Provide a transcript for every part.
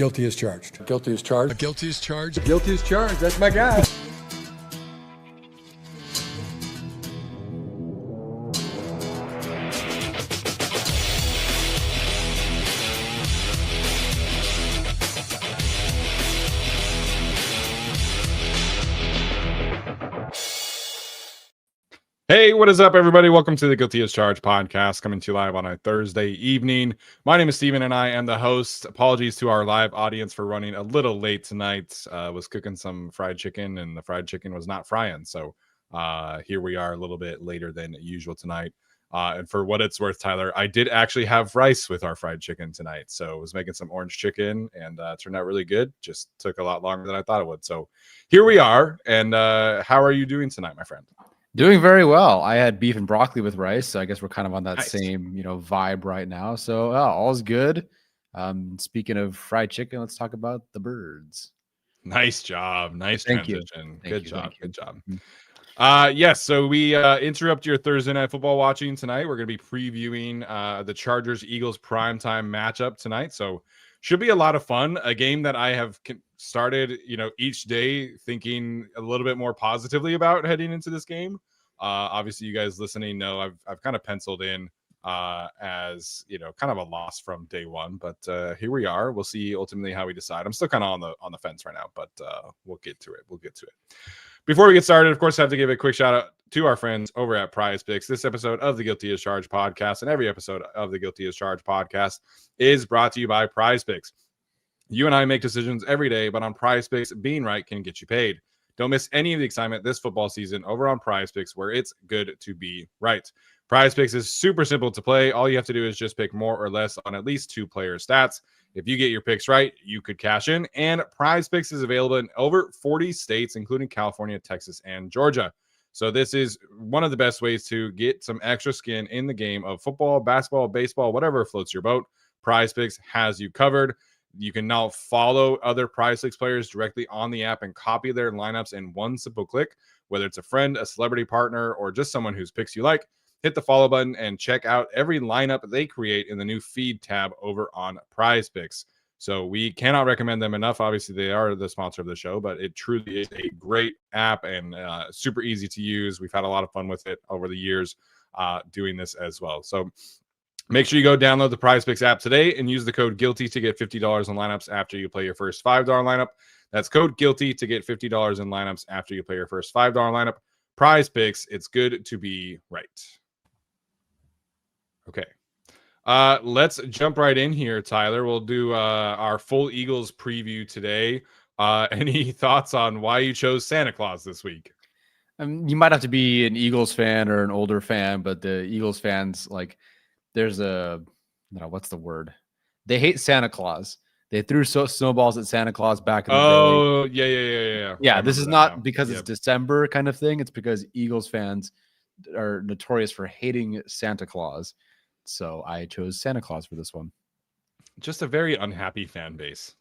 Guilty as charged. Guilty as charged. Guilty as charged. Guilty as charged. That's my guy. Hey, what is up, everybody? Welcome to the Guilty as Charged podcast, coming to you live on a Thursday evening. My name is Steven, and I am the host. Apologies to our live audience for running a little late tonight. Was cooking some fried chicken, and the fried chicken was not frying. So here we are a little bit later than usual tonight. And for what it's worth, Tyler, I did actually have rice with our fried chicken tonight. So I was making some orange chicken, and it turned out really good. Just took a lot longer than I thought it would. So here we are. And how are you doing tonight, my friend? Doing very well. I had beef and broccoli with rice, so I guess we're kind of on that Nice. same, vibe right now. So all's good. Speaking of fried chicken, let's talk about the birds. Nice job. Nice Thank you. transition. Thank Good you, job. thank you. Good job. Mhm. Yes, so we interrupt your Thursday night football watching tonight. We're going to be previewing the Chargers-Eagles primetime matchup tonight. So should be a lot of fun. A game that I have started, each day thinking a little bit more positively about heading into this game. Obviously, you guys listening know I've kind of penciled in as kind of a loss from day one, but here we are. We'll see ultimately how we decide. I'm still kind of on the fence right now, but we'll get to it. Before we get started, of course, I have to give a quick shout out to our friends over at PrizePicks. This episode of the Guilty as Charged podcast and every episode of the Guilty as Charged podcast is brought to you by PrizePicks. You and I make decisions every day, but on PrizePicks, being right can get you paid. Don't miss any of the excitement this football season over on PrizePicks, where it's good to be right. PrizePicks is super simple to play. All you have to do is just pick more or less on at least two player stats. If you get your picks right, you could cash in. And PrizePicks is available in over 40 states, including California, Texas, and Georgia. So this is one of the best ways to get some extra skin in the game of football, basketball, baseball, whatever floats your boat. PrizePicks has you covered. You can now follow other PrizePicks players directly on the app and copy their lineups in one simple click, whether it's a friend, a celebrity partner, or just someone whose picks you like. Hit the follow button and check out every lineup they create in the new feed tab over on PrizePicks. So we cannot recommend them enough. Obviously, they are the sponsor of the show, but it truly is a great app and super easy to use. We've had a lot of fun with it over the years doing this as well. So make sure you go download the PrizePicks app today and use the code GUILTY to get $50 in lineups after you play your first $5 lineup. That's code GUILTY to get $50 in lineups after you play your first $5 lineup. PrizePicks, it's good to be right. Okay. Let's jump right in here, Tyler. We'll do our full Eagles preview today. Any thoughts on why you chose Santa Claus this week? You might have to be an Eagles fan or an older fan, but the Eagles fans, there's what's the word? They hate Santa Claus. They threw snowballs at Santa Claus back in the day. Oh, yeah. Yeah, this is not because it's December kind of thing. It's because Eagles fans are notorious for hating Santa Claus. So I chose Santa Claus for this one. Just a very unhappy fan base.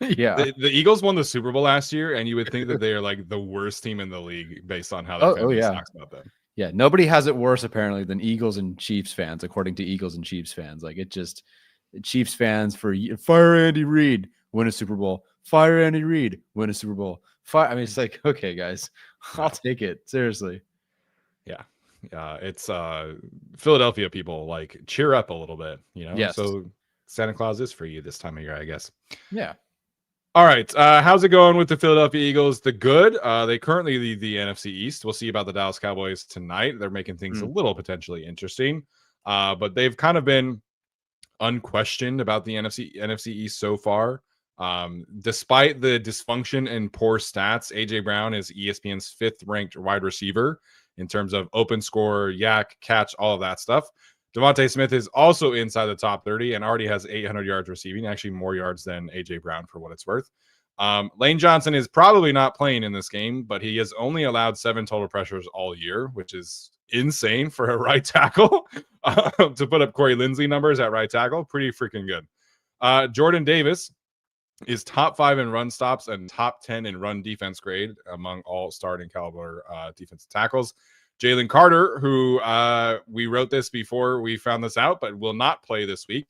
Yeah. The Eagles won the Super Bowl last year, and you would think that they are like the worst team in the league based on how their fan base talks about them. Yeah, nobody has it worse apparently than Eagles and Chiefs fans, according to Eagles and Chiefs fans. Chiefs fans for fire Andy Reid, win a Super Bowl. Fire Andy Reid, win a Super Bowl. It's like, okay, guys, I'll take it seriously. Yeah. It's Philadelphia people cheer up a little bit, Yes. So Santa Claus is for you this time of year, I guess. Yeah. All right. How's it going with the Philadelphia Eagles? The good. They currently lead the NFC East. We'll see about the Dallas Cowboys tonight. They're making things a little potentially interesting. But they've kind of been unquestioned about the NFC East so far. Despite the dysfunction and poor stats, AJ Brown is ESPN's 5th ranked wide receiver in terms of open score, yak, catch, all of that stuff. Devontae Smith is also inside the top 30 and already has 800 yards receiving, actually more yards than AJ Brown for what it's worth. Lane Johnson is probably not playing in this game, but he has only allowed 7 total pressures all year, which is insane for a right tackle to put up Corey Linsley numbers at right tackle. Pretty freaking good. Jordan Davis is top 5 in run stops and top 10 in run defense grade among all starting caliber defensive tackles. Jalen Carter, who we wrote this before we found this out, but will not play this week,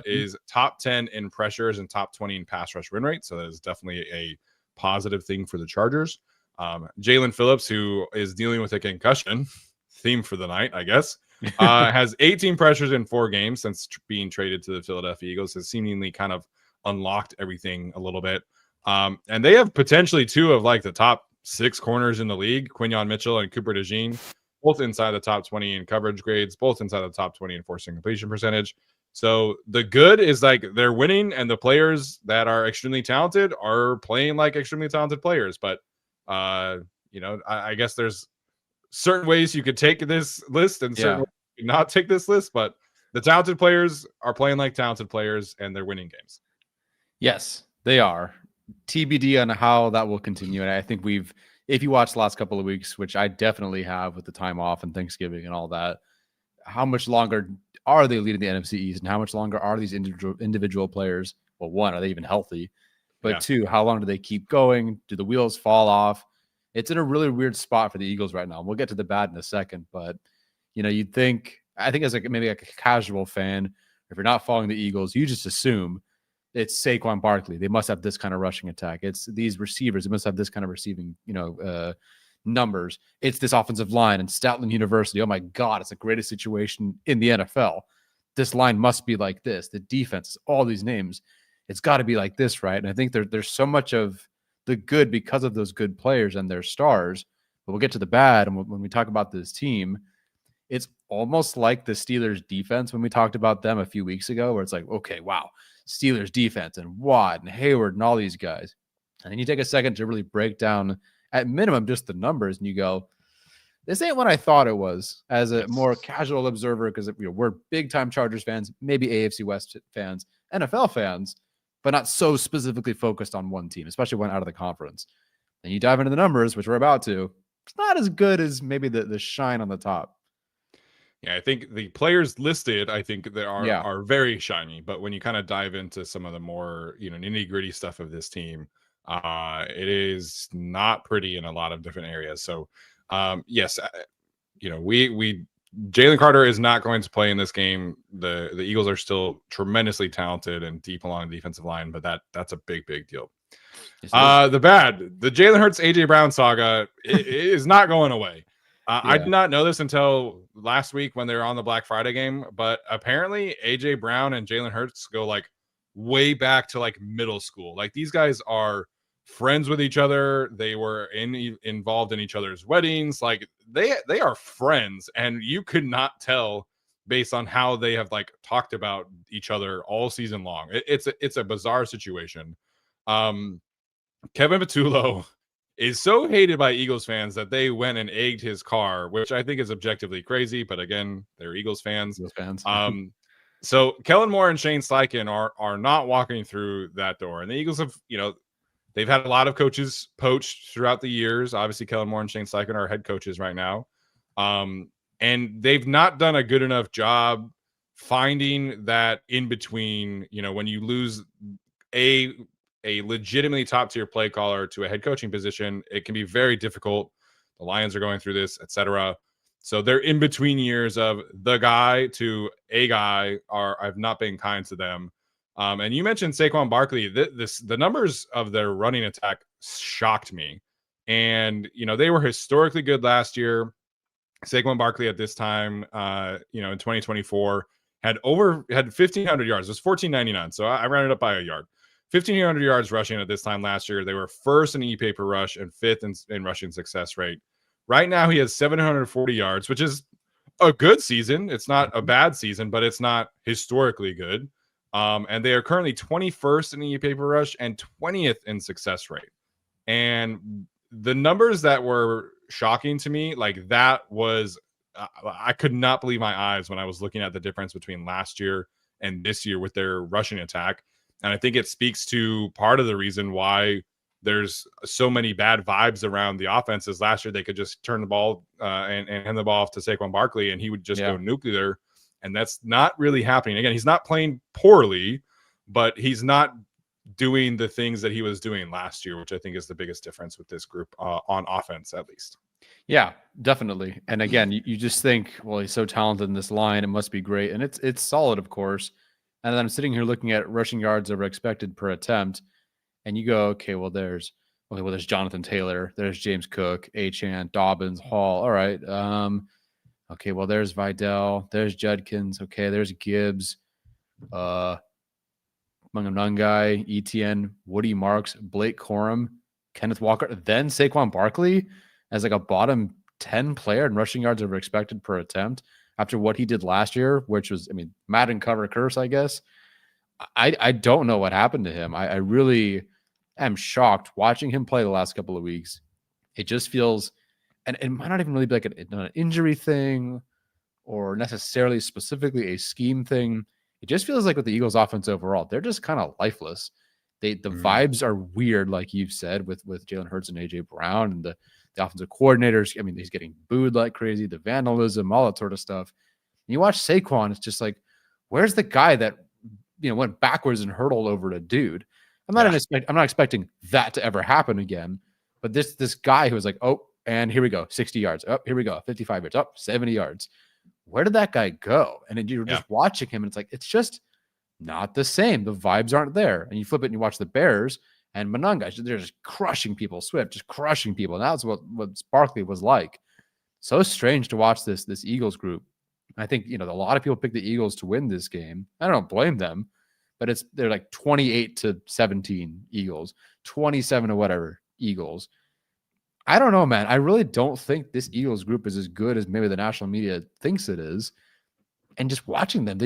is top 10 in pressures and top 20 in pass rush win rate. So that is definitely a positive thing for the Chargers. Jalen Phillips, who is dealing with a concussion, theme for the night, I guess, has 18 pressures in 4 games since being traded to the Philadelphia Eagles, has seemingly kind of unlocked everything a little bit. And they have potentially 2 of like the top 6 corners in the league, Quinyon Mitchell and Cooper DeJean, both inside the top 20 in coverage grades, both inside the top 20 in forcing completion percentage. So the good is like they're winning, and the players that are extremely talented are playing like extremely talented players. But I guess there's certain ways you could take this list and certain ways you could not take this list, but the talented players are playing like talented players and they're winning games. Yes, they are. TBD on how that will continue. And I think if you watch the last couple of weeks, which I definitely have with the time off and Thanksgiving and all that, how much longer are they leading the NFC East, and how much longer are these individual players? Well, one, are they even healthy? But 2, how long do they keep going? Do the wheels fall off? It's in a really weird spot for the Eagles right now. We'll get to the bad in a second, but you'd think, I think as maybe like a casual fan, if you're not following the Eagles, you just assume it's Saquon Barkley. They must have this kind of rushing attack. It's these receivers. They must have this kind of receiving, numbers. It's this offensive line and Statland University. Oh my God, it's the greatest situation in the NFL. This line must be like this. The defense, all these names, it's got to be like this, right? And I think there's so much of the good because of those good players and their stars. But we'll get to the bad. And when we talk about this team, it's almost like the Steelers defense when we talked about them a few weeks ago, where it's like, okay, wow, Steelers defense and Watt and Hayward and all these guys. And then you take a second to really break down at minimum just the numbers, and you go, this ain't what I thought it was as a more casual observer, because we're big-time Chargers fans, maybe AFC West fans, NFL fans, but not so specifically focused on one team, especially one out of the conference. And you dive into the numbers, which we're about to, it's not as good as maybe the shine on the top. Yeah, I think the players listed, I think they are very shiny, but when you kind of dive into some of the more nitty-gritty stuff of this team, it is not pretty in a lot of different areas. So yes, we Jalen Carter is not going to play in this game. The Eagles are still tremendously talented and deep along the defensive line, but that's a big deal. The Jalen Hurts AJ Brown saga is not going away. I did not know this until last week when they were on the Black Friday game, but apparently AJ Brown and Jalen Hurts go like way back to like middle school. Like these guys are friends with each other. They were involved in each other's weddings. Like they are friends, and you could not tell based on how they have like talked about each other all season long. It's a bizarre situation. Kevin Patullo is so hated by Eagles fans that they went and egged his car, which I think is objectively crazy. But again, they're Eagles fans. So Kellen Moore and Shane Steichen are not walking through that door. And the Eagles have, they've had a lot of coaches poached throughout the years. Obviously, Kellen Moore and Shane Steichen are head coaches right now. And they've not done a good enough job finding that in between, when you lose a legitimately top tier play caller to a head coaching position, it can be very difficult. The Lions are going through this, etc. So they're in between years of the guy to a guy I've not been kind to them. And you mentioned Saquon Barkley. The numbers of their running attack shocked me. And, they were historically good last year. Saquon Barkley at this time, in 2024 had 1,500 yards. It was 1,499. So I rounded up by a yard. 1,500 yards rushing at this time last year. They were first in e-pay per rush and fifth in rushing success rate. Right now, he has 740 yards, which is a good season. It's not a bad season, but it's not historically good. And they are currently 21st in e-pay per rush and 20th in success rate. And the numbers that were shocking to me, like that was, I could not believe my eyes when I was looking at the difference between last year and this year with their rushing attack. And I think it speaks to part of the reason why there's so many bad vibes around the offenses. Last year, they could just turn the ball and hand the ball off to Saquon Barkley, and he would just go nuclear. And that's not really happening. Again, he's not playing poorly, but he's not doing the things that he was doing last year, which I think is the biggest difference with this group on offense, at least. Yeah, definitely. And again, you just think, well, he's so talented in this line. It must be great. And it's solid, of course. And then I'm sitting here looking at rushing yards over expected per attempt, and you go, okay, well, there's Jonathan Taylor, there's James Cook, Achane, Dobbins, Hall. All right. Okay, well, there's Vidal, there's Judkins. Okay, there's Gibbs, Mungungai, Etienne, Woody Marks, Blake Corum, Kenneth Walker, then Saquon Barkley as like a bottom 10 player in rushing yards over expected per attempt after what he did last year, which was, I mean, Madden cover curse, I guess. I don't know what happened to him. I really am shocked watching him play the last couple of weeks. It just feels, and it might not even really be like an injury thing or necessarily specifically a scheme thing. It just feels like with the Eagles offense overall, they're just kind of lifeless. The vibes are weird, like you've said, with Jalen Hurts and AJ Brown and the offensive coordinators. I mean, he's getting booed like crazy, the vandalism, all that sort of stuff. And you watch Saquon, it's just like, where's the guy that went backwards and hurtled over a dude? I'm not expecting that to ever happen again. But this guy who was like, oh, and here we go, 60 yards. Oh, here we go, 55 yards. Oh, 70 yards. Where did that guy go? And then you're just watching him, and it's like, it's just not the same. The vibes aren't there. And you flip it and you watch the Bears and Monunga, they're just crushing people. Swift just crushing people. And that's what Barkley was like. So strange to watch this Eagles group. I think, a lot of people pick the Eagles to win this game. I don't blame them, but they're like 28-17 Eagles, 27 to whatever Eagles. I don't know, man. I really don't think this Eagles group is as good as maybe the national media thinks it is. And just watching them,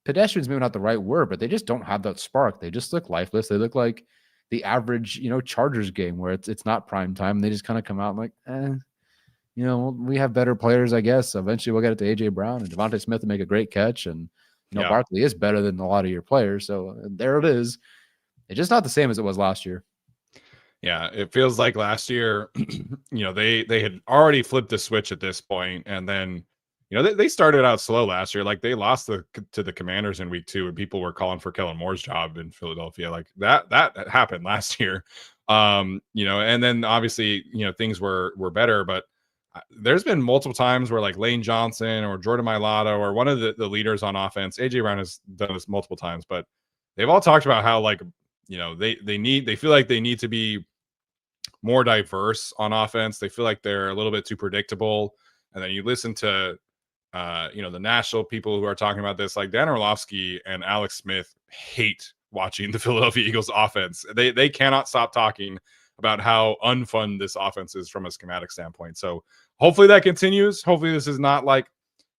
pedestrians, maybe not the right word, but they just don't have that spark. They just look lifeless. They look like the average, Chargers game where it's not prime time. And they just kind of come out like, we have better players, I guess. Eventually we'll get it to AJ Brown and Devontae Smith to make a great catch. And, Barkley is better than a lot of your players. So there it is. It's just not the same as it was last year. Yeah, it feels like last year, they had already flipped the switch at this point, and then, they started out slow last year. Like they lost to the Commanders in week 2, and people were calling for Kellen Moore's job in Philadelphia. Like that happened last year, and then obviously, things were better, but there's been multiple times where like Lane Johnson or Jordan Mailata or one of the leaders on offense, AJ Brown has done this multiple times, but they've all talked about how like, they feel like they need to be more diverse on offense. They feel like they're a little bit too predictable. And then you listen to, the national people who are talking about this, like Dan Orlovsky and Alex Smith hate watching the Philadelphia Eagles offense. They cannot stop talking about how unfun this offense is from a schematic standpoint. So hopefully that continues. Hopefully this is not like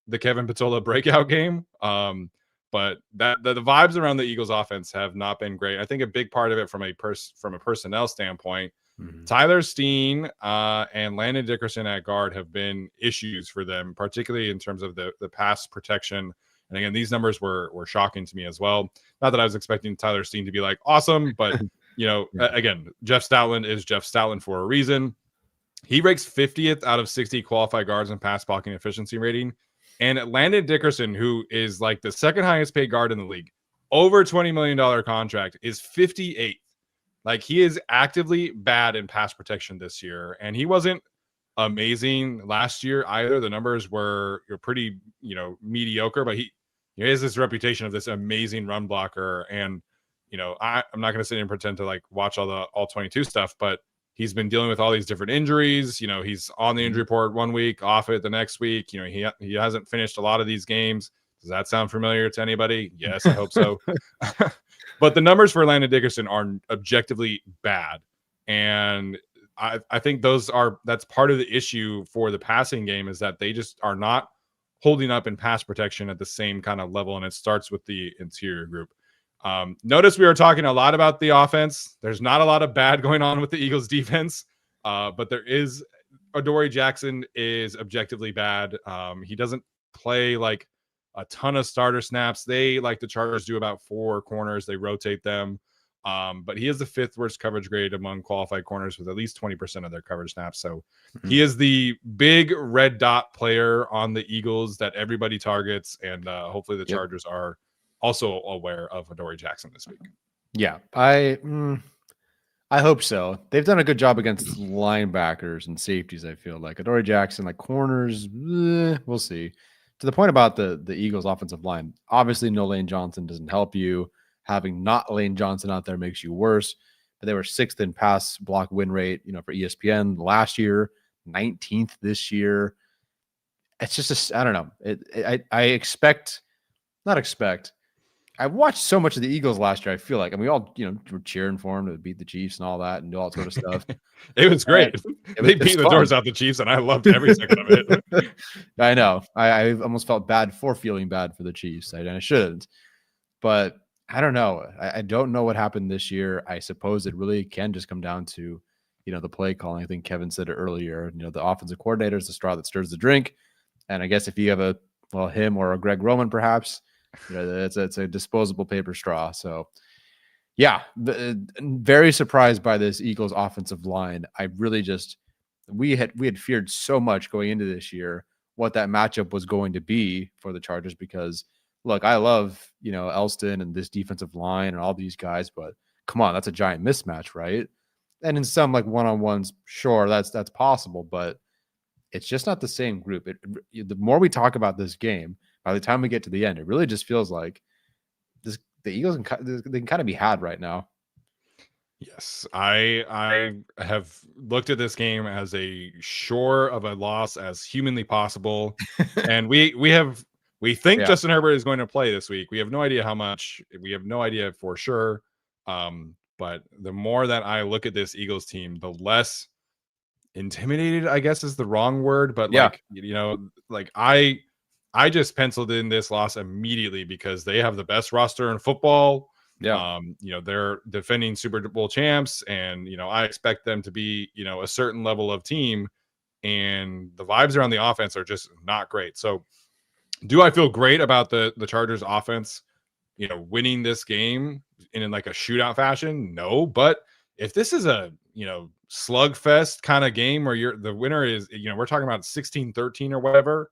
the Kevin Patola breakout game. But that the vibes around the Eagles offense have not been great. I think a big part of it from a personnel standpoint, Tyler Steen and Landon Dickerson at guard have been issues for them, particularly in terms of the pass protection. And again, these numbers were shocking to me as well. Not that I was expecting Tyler Steen to be like awesome, but again, Jeff Stoutland is Jeff Stoutland for a reason. He ranks 50th out of 60 qualified guards in pass blocking efficiency rating. And Landon Dickerson, who is like the second highest paid guard in the league, over $20 million contract, is 58th. Like he is actively bad in pass protection this year. And he wasn't amazing last year either. The numbers were pretty, mediocre, but he has this reputation of this amazing run blocker. And, I'm not going to sit and pretend to like watch all 22 stuff, but he's been dealing with all these different injuries. He's on the injury report 1 week, off it the next week. He hasn't finished a lot of these games. Does that sound familiar to anybody? Yes, I hope so. But the numbers for Landon Dickerson are objectively bad. And I think that's part of the issue for the passing game, is that they just are not holding up in pass protection at the same kind of level. And it starts with the interior group. Notice we are talking a lot about the offense. There's not a lot of bad going on with the Eagles defense, but there is. Adoree Jackson is objectively bad. He doesn't play like a ton of starter snaps. They, like the Chargers, do about 4 corners. They rotate them, but he is the 5th worst coverage grade among qualified corners with at least 20% of their coverage snaps. So he is the big red dot player on the Eagles that everybody targets, and hopefully the Chargers are also aware of Adoree Jackson this week. Yeah, I hope so. They've done a good job against linebackers and safeties, I feel like. Adoree Jackson, like corners, we'll see. to the point about the Eagles offensive line, obviously no Lane Johnson doesn't help you. Having not Lane Johnson out there makes you worse. But they were 6th in pass block win rate, for ESPN last year, 19th this year. It's just I don't know. I expect, not expect. I've watched so much of the Eagles last year. I feel like, and we all, were cheering for them to beat the Chiefs and all that and do all sort of stuff. It was great. They beat the doors out the Chiefs, and I loved every second of it. I know. I almost felt bad for feeling bad for the Chiefs. I shouldn't, but I don't know. I don't know what happened this year. I suppose it really can just come down to, the play calling. I think Kevin said it earlier. The offensive coordinator is the straw that stirs the drink, and I guess if you have him or a Greg Roman, perhaps. It's a disposable paper straw. So, yeah, very surprised by this Eagles offensive line. I really we had feared so much going into this year what that matchup was going to be for the Chargers because, look, I love, Elston and this defensive line and all these guys, but come on, that's a giant mismatch, right? And in some like one-on-ones, sure, that's possible, but it's just not the same group. The more we talk about this game, by the time we get to the end, it really just feels like the Eagles they can kind of be had right now. Yes, I have looked at this game as a shore of a loss as humanly possible, and we think Justin Herbert is going to play this week. We have no idea how much. We have no idea for sure. But the more that I look at this Eagles team, the less intimidated, I guess is the wrong word, but I just penciled in this loss immediately because they have the best roster in football. Yeah. They're defending Super Bowl champs, and I expect them to be, a certain level of team, and the vibes around the offense are just not great. So do I feel great about the Chargers offense, winning this game in like a shootout fashion? No, but if this is a, slugfest kind of game where the winner is, we're talking about 16-13 or whatever,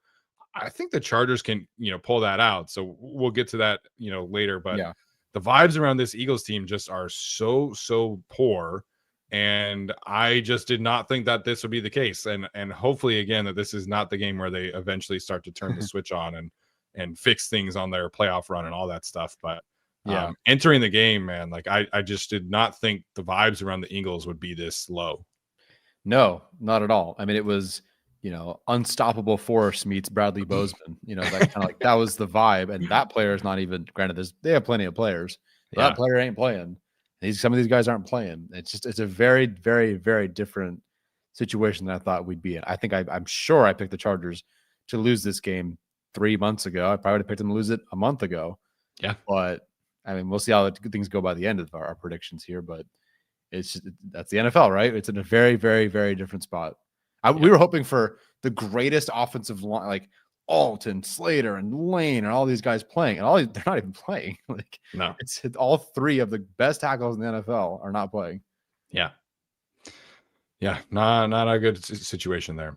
I think the Chargers can, pull that out. So we'll get to that, later. But yeah, the vibes around this Eagles team just are so poor. And I just did not think that this would be the case. And hopefully, again, that this is not the game where they eventually start to turn the switch on and fix things on their playoff run and all that stuff. But entering the game, man, like I just did not think the vibes around the Eagles would be this low. No, not at all. I mean, it was, unstoppable force meets Bradley Bozeman. That kind of like that was the vibe. And that player is not even, granted, they have plenty of players. But that player ain't playing. Some of these guys aren't playing. It's a very, very, very different situation than I thought we'd be in. I think I'm sure I picked the Chargers to lose this game 3 months ago. I probably would have picked them to lose it a month ago. Yeah. But I mean, we'll see how things go by the end of our predictions here. But that's the NFL, right? It's in a very, very, very different spot. We were hoping for the greatest offensive line, like Alton, Slater, and Lane, and all these guys playing, and they're not even playing. Like, no, it's all three of the best tackles in the NFL are not playing. Yeah, not a good situation there.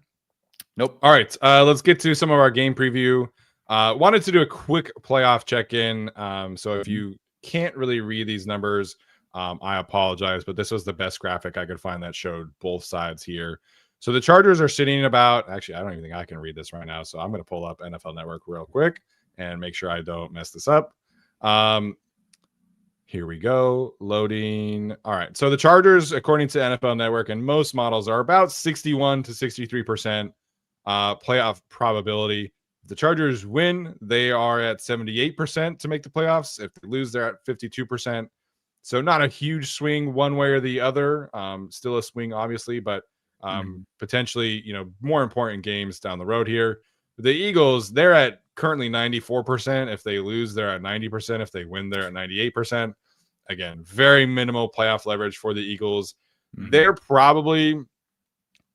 Nope. All right, let's get to some of our game preview. Wanted to do a quick playoff check-in. So if you can't really read these numbers, I apologize, but this was the best graphic I could find that showed both sides here. So the Chargers are sitting about, actually, I don't even think I can read this right now. So I'm going to pull up NFL Network real quick and make sure I don't mess this up. Here we go. Loading. All right. So the Chargers, according to NFL Network and most models, are about 61 to 63% playoff probability. If the Chargers win, they are at 78% to make the playoffs. If they lose, they're at 52%. So not a huge swing one way or the other. Still a swing, obviously, but potentially, more important games down the road here. The Eagles, they're at currently 94%. If they lose, they're at 90%. If they win, they're at 98%. Again, very minimal playoff leverage for the Eagles. They're probably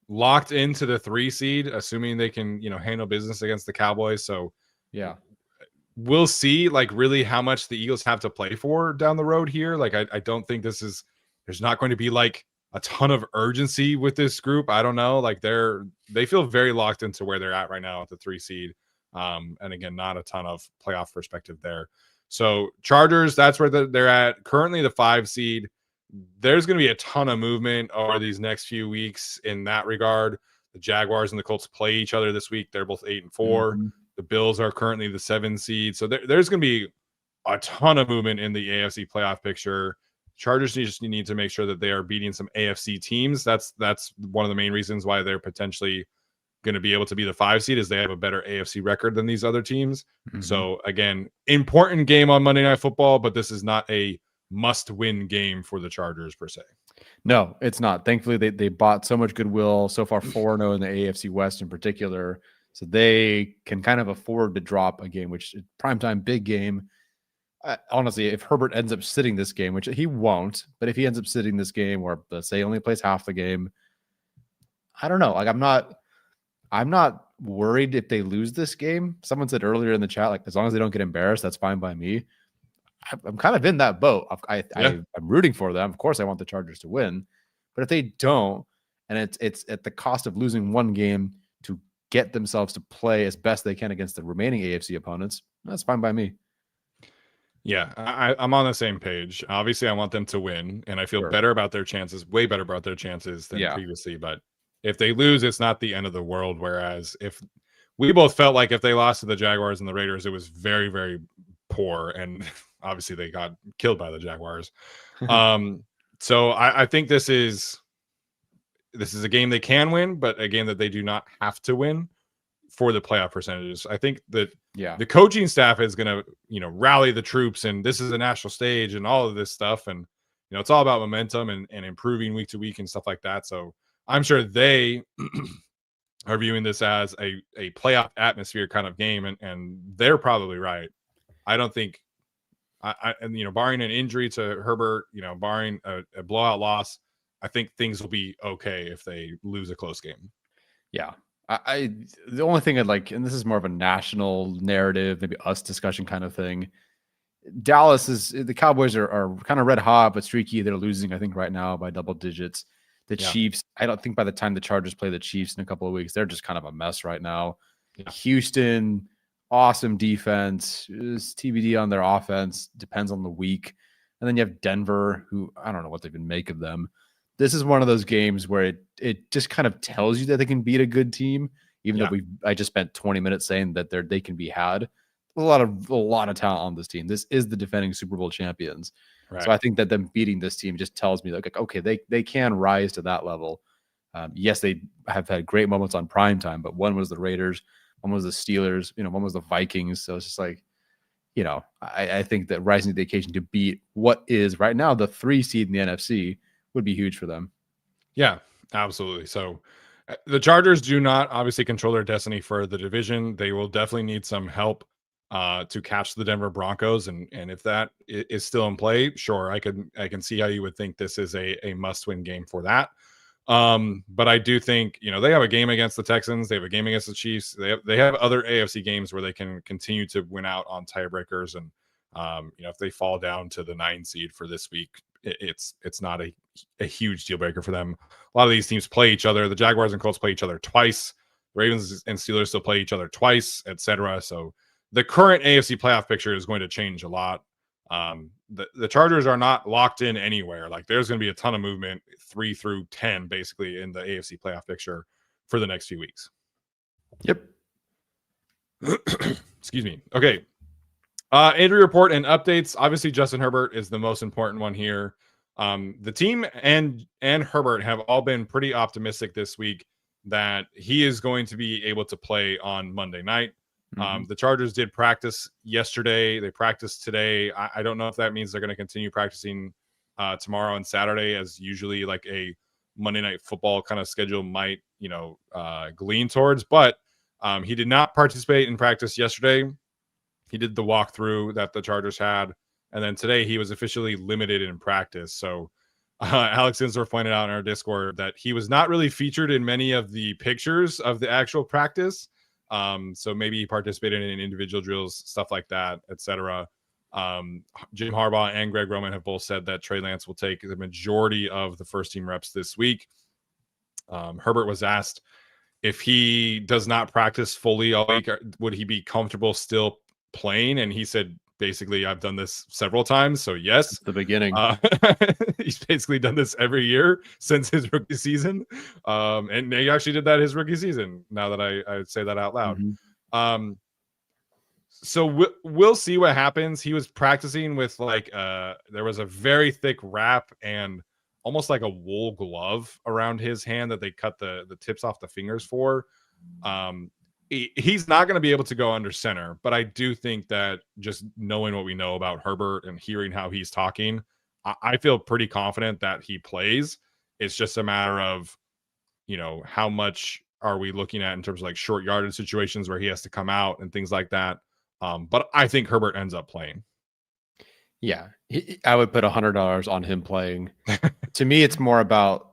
locked into the 3 seed, assuming they can, handle business against the Cowboys. So yeah, we'll see like really how much the Eagles have to play for down the road here. Like, I don't think there's not going to be like a ton of urgency with this group. I don't know. Like they feel very locked into where they're at right now at the 3 seed. And again, not a ton of playoff perspective there. So Chargers, that's where they're at. Currently the 5 seed. There's going to be a ton of movement over these next few weeks in that regard. The Jaguars and the Colts play each other this week. They're both 8-4. The Bills are currently the 7 seed. So there's going to be a ton of movement in the AFC playoff picture. Chargers just need to make sure that they are beating some AFC teams. That's one of the main reasons why they're potentially going to be able to be the 5 seed, is they have a better AFC record than these other teams. Mhm. So again, important game on Monday Night Football, but this is not a must-win game for the Chargers per se. No, it's not. Thankfully, they bought so much goodwill so far, 4-0 in the AFC West in particular, so they can kind of afford to drop a game, which primetime big game. Honestly, if Herbert ends up sitting this game, which he won't, but if he ends up sitting this game, or let's say only plays half the game, I don't know. Like I'm not worried if they lose this game. Someone said earlier in the chat, like, as long as they don't get embarrassed, that's fine by me. I'm kind of in that boat. I'm rooting for them. Of course, I want the Chargers to win, but if they don't, and it's at the cost of losing one game to get themselves to play as best they can against the remaining AFC opponents, that's fine by me. Yeah, I'm on the same page. Obviously, I want them to win, and I feel better about their chances, way better about their chances than previously. But if they lose, it's not the end of the world. Whereas if we both felt like if they lost to the Jaguars and the Raiders, it was very, very poor, and obviously they got killed by the Jaguars. So I think this is a game they can win, but a game that they do not have to win for the playoff percentages. I think that the coaching staff is going to, rally the troops, and this is a national stage and all of this stuff. And, it's all about momentum and improving week to week and stuff like that. So I'm sure they are viewing this as a playoff atmosphere kind of game. And they're probably right. I don't think, barring an injury to Herbert, barring a blowout loss, I think things will be okay if they lose a close game. Yeah. The only thing I'd like, and this is more of a national narrative, maybe us discussion kind of thing. The Cowboys are kind of red hot, but streaky. They're losing, I think, right now by double digits. The Chiefs, I don't think by the time the Chargers play the Chiefs in a couple of weeks, they're just kind of a mess right now. Yeah. Houston, awesome defense, is TBD on their offense, depends on the week. And then you have Denver, who I don't know what they even make of them. This is one of those games where it just kind of tells you that they can beat a good team, even though I just spent 20 minutes saying that they can be had. A lot of talent on this team. This is the defending Super Bowl champions. Right. So I think that them beating this team just tells me like okay, they can rise to that level. Yes, they have had great moments on prime time, but one was the Raiders, one was the Steelers, one was the Vikings. So it's just like, I think that rising to the occasion to beat what is right now the 3 seed in the NFC would be huge for them. Yeah, absolutely. So the Chargers do not obviously control their destiny for the division. They will definitely need some help to catch the Denver Broncos. And if that is still in play, sure, I can see how you would think this is a must-win game for that. But I do think, they have a game against the Texans. They have a game against the Chiefs. They have other AFC games where they can continue to win out on tiebreakers. And, if they fall down to the 9 seed for this week, it's not a huge deal breaker for them. A lot of these teams play each other. The Jaguars and Colts play each other twice. Ravens and Steelers still play each other twice, etc. So the current AFC playoff picture is going to change a lot. The Chargers are not locked in anywhere. Like, there's going to be a ton of movement 3 through 10 basically in the AFC playoff picture for the next few weeks. Yep. Excuse me. Okay. Injury report and updates. Obviously, Justin Herbert is the most important one here. The team and Herbert have all been pretty optimistic this week that he is going to be able to play on Monday night. The Chargers did practice yesterday. They practiced today. I don't know if that means they're going to continue practicing tomorrow and Saturday, as usually like a Monday Night Football kind of schedule might, glean towards. But he did not participate in practice yesterday. He did the walkthrough that the Chargers had. And then today he was officially limited in practice. So Alex Insler pointed out in our Discord that he was not really featured in many of the pictures of the actual practice. So maybe he participated in individual drills, stuff like that, etc. Jim Harbaugh and Greg Roman have both said that Trey Lance will take the majority of the first team reps this week. Herbert was asked if he does not practice fully all week, would he be comfortable still playing? And he said, basically, I've done this several times. So yes, it's the beginning. He's basically done this every year since his rookie season. And he actually did that his rookie season. Now that I say that out loud. So we'll see what happens. He was practicing with like there was a very thick wrap and almost like a wool glove around his hand that they cut the tips off the fingers for. He's not going to be able to go under center, but I do think that just knowing what we know about Herbert and hearing how he's talking, I feel pretty confident that he plays. It's just a matter of, how much are we looking at in terms of like short yardage situations where he has to come out and things like that. But I think Herbert ends up playing. Yeah, I would put $100 on him playing. To me, it's more about,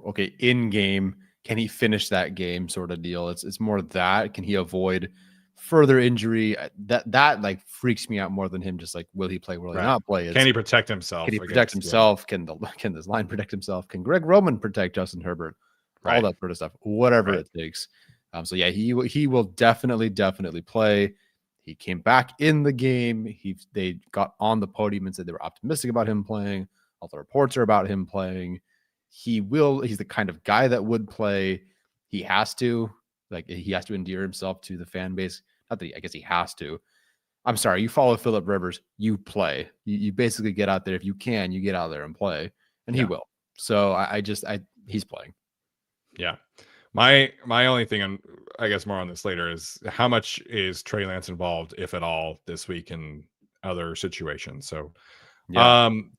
okay, in game, can he finish that game sort of deal? It's more that, can he avoid further injury? That like freaks me out more than him just like, will he play, will he not play? Can he protect himself? Can he protect himself? Can this line protect himself? Can Greg Roman protect Justin Herbert? All that sort of stuff, whatever it takes. So yeah, he will definitely play. He came back in the game. They got on the podium and said they were optimistic about him playing. All the reports are about him playing. He's the kind of guy that would play. He has to endear himself to the fan base. Not that I guess he has to. I'm sorry. You follow Phillip Rivers, you play. You basically get out there. If you can, you get out there and play, and he will. So he's playing. Yeah. My only thing, I guess more on this later, is how much is Trey Lance involved, if at all, this week in other situations. So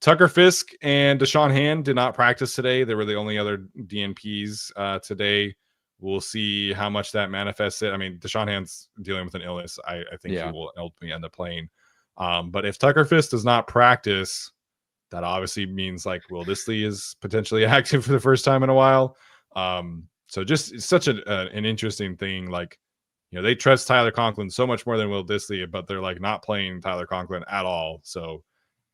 Tucker Fisk and Deshaun Hand did not practice today. They were the only other DNPs today. We'll see how much that manifests it. I mean, Deshaun Hand's dealing with an illness. I think he will ultimately end up playing. But if Tucker Fisk does not practice, that obviously means like Will Dissly is potentially active for the first time in a while. So just it's such an interesting thing. Like, they trust Tyler Conklin so much more than Will Dissly, but they're like not playing Tyler Conklin at all. So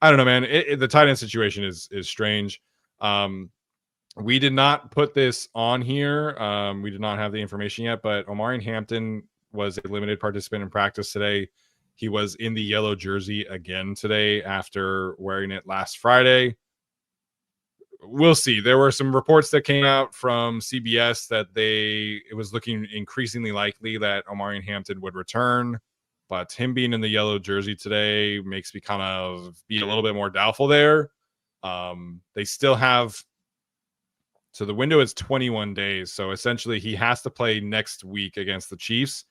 I don't know, man. The tight end situation is strange. We did not put this on here. We did not have the information yet, but Omarion Hampton was a limited participant in practice today. He was in the yellow jersey again today after wearing it last Friday. We'll see. There were some reports that came out from CBS that it was looking increasingly likely that Omarion Hampton would return, but him being in the yellow jersey today makes me kind of be a little bit more doubtful there. They still have, so the window is 21 days. So essentially he has to play next week against the Chiefs,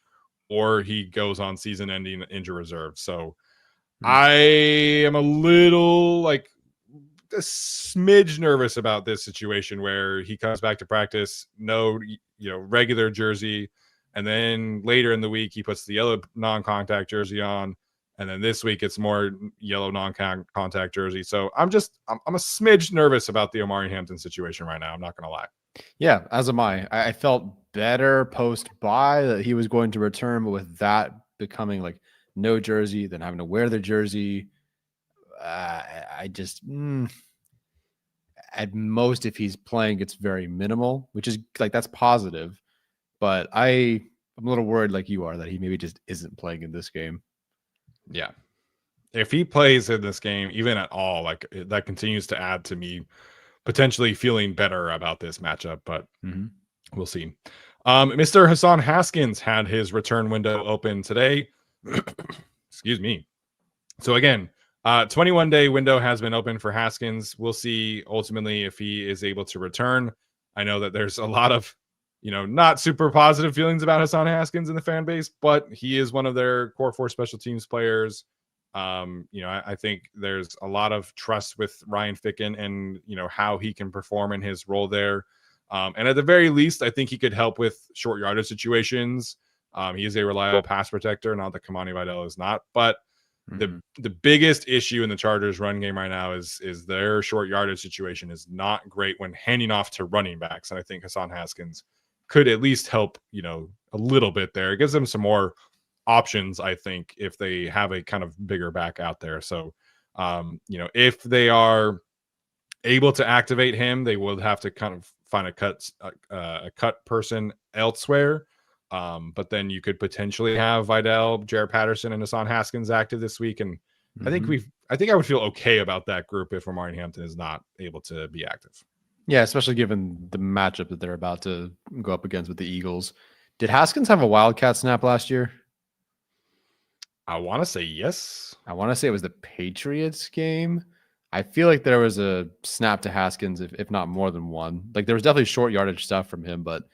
or he goes on season-ending injury reserve. So I am a little like a smidge nervous about this situation where he comes back to practice, no, regular jersey, and then later in the week he puts the yellow non-contact jersey on, and then this week it's more yellow non-contact jersey. So I'm a smidge nervous about the Omarion Hampton situation right now. I'm not gonna lie. Yeah, as am I. I felt better post-bye that he was going to return, but with that becoming like no jersey, then having to wear the jersey, I just at most, if he's playing, it's very minimal, which is like that's positive. But I'm a little worried, like you are, that he maybe just isn't playing in this game. Yeah, if he plays in this game, even at all, like that continues to add to me potentially feeling better about this matchup. But we'll see. Mr. Hassan Haskins had his return window open today. Excuse me. So again, 21-day window has been open for Haskins. We'll see ultimately if he is able to return. I know that there's a lot of, not super positive feelings about Hassan Haskins in the fan base, but he is one of their core 4 special teams players. I think there's a lot of trust with Ryan Ficken and, how he can perform in his role there. And at the very least, I think he could help with short yardage situations. He is a reliable pass protector. Not that Kamani Vidal is not, but the biggest issue in the Chargers run game right now is their short yardage situation is not great when handing off to running backs. And I think Hassan Haskins could at least help, a little bit there. It gives them some more options, I think, if they have a kind of bigger back out there. So, if they are able to activate him, they will have to kind of find a cut person elsewhere. But then you could potentially have Vidal, Jared Patterson, and Hassan Haskins active this week. And I think I would feel okay about that group if Omarion Hampton is not able to be active. Yeah, especially given the matchup that they're about to go up against with the Eagles. Did Haskins have a Wildcat snap last year? I want to say yes. I want to say it was the Patriots game. I feel like there was a snap to Haskins, if not more than one. Like there was definitely short yardage stuff from him, but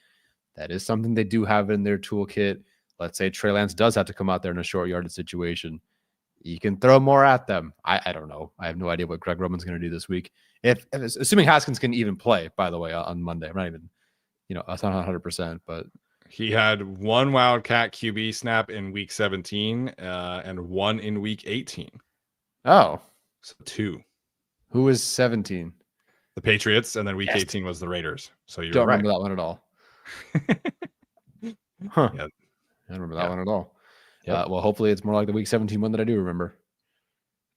that is something they do have in their toolkit. Let's say Trey Lance does have to come out there in a short yardage situation. You can throw more at them. I don't know. I have no idea what Greg Roman's going to do this week. If assuming Haskins can even play, by the way, on Monday. I'm not even, that's not 100%, but He had one Wildcat QB snap in week 17 and one in week 18. Oh. So 2. Who was 17? The Patriots, and then week Yes. 18 was the Raiders. So you're Don't right. remember that one at all. Huh. Yeah. I don't remember that one at all. Yep. Well, hopefully it's more like the week 17 one that I do remember.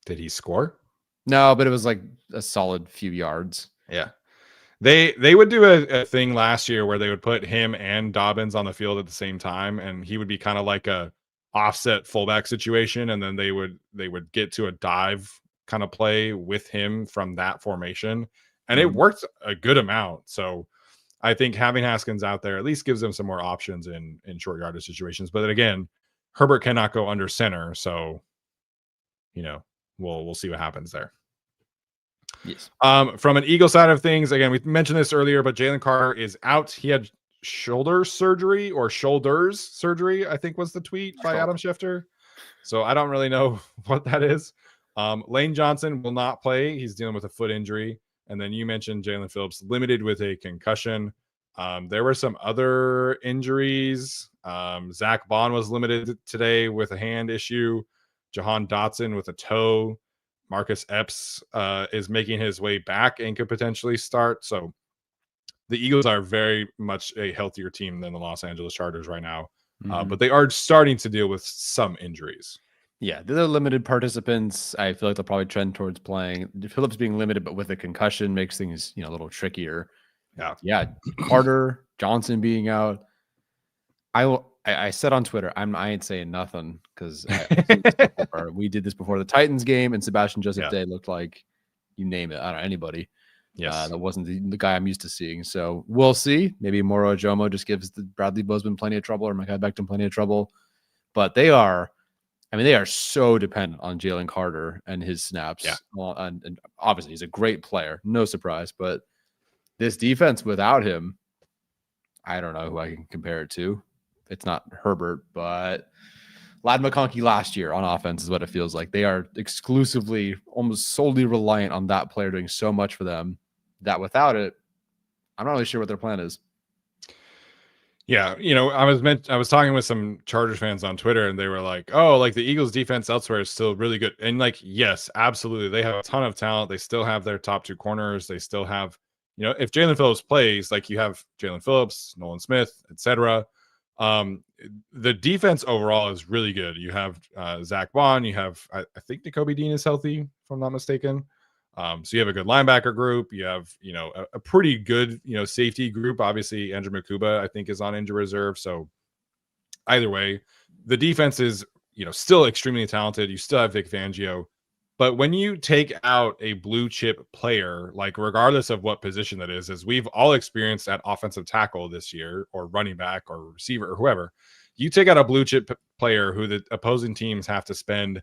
Did he score? No, but it was like a solid few yards. Yeah. They would do a thing last year where they would put him and Dobbins on the field at the same time, and he would be kind of like a offset fullback situation, and then they would get to a dive kind of play with him from that formation, and it worked a good amount. So I think having Haskins out there at least gives them some more options in short yardage situations. But then again, Herbert cannot go under center, so we'll see what happens there. Yes. From an Eagle side of things, again, we mentioned this earlier, but Jalen Carter is out. He had shoulders surgery, I think was the tweet by Adam Schefter. So I don't really know what that is. Lane Johnson will not play. He's dealing with a foot injury. And then you mentioned Jalen Phillips limited with a concussion. There were some other injuries. Zach Bond was limited today with a hand issue. Jahan Dotson with a toe. Marcus Epps is making his way back and could potentially start. So the Eagles are very much a healthier team than the Los Angeles Chargers right now. But they are starting to deal with some injuries. Yeah, they're limited participants. I feel like they'll probably trend towards playing. Phillips being limited, but with a concussion makes things, a little trickier. Yeah. Carter, Johnson being out. I said on Twitter, I ain't saying nothing because we did this before the Titans game, and Sebastian Joseph Day looked like, you name it, I don't know, anybody. Yes, that wasn't the guy I'm used to seeing. So we'll see. Maybe Moro Ojomo just gives the Bradley Bozeman plenty of trouble, or Mai Becton plenty of trouble. But they are so dependent on Jalen Carter and his snaps. Yeah. Well, and obviously he's a great player, no surprise. But this defense without him, I don't know who I can compare it to. It's not Herbert, but Ladd McConkey last year on offense is what it feels like. They are exclusively, almost solely reliant on that player doing so much for them that without it, I'm not really sure what their plan is. Yeah, I was talking with some Chargers fans on Twitter, and they were like, "Oh, like the Eagles' defense elsewhere is still really good." And like, yes, absolutely, they have a ton of talent. They still have their top 2 corners. They still have, if Jalen Phillips plays, like you have Jalen Phillips, Nolan Smith, etc. The defense overall is really good. You have Zach Bond. You have, I think Nakobe Dean is healthy, if I'm not mistaken. So you have a good linebacker group. You have, a pretty good, safety group. Obviously, Andrew Makuba, I think, is on injury reserve. So either way, the defense is, still extremely talented. You still have Vic Fangio. But when you take out a blue chip player, like regardless of what position that is, as we've all experienced at offensive tackle this year, or running back or receiver or whoever, you take out a blue chip player who the opposing teams have to spend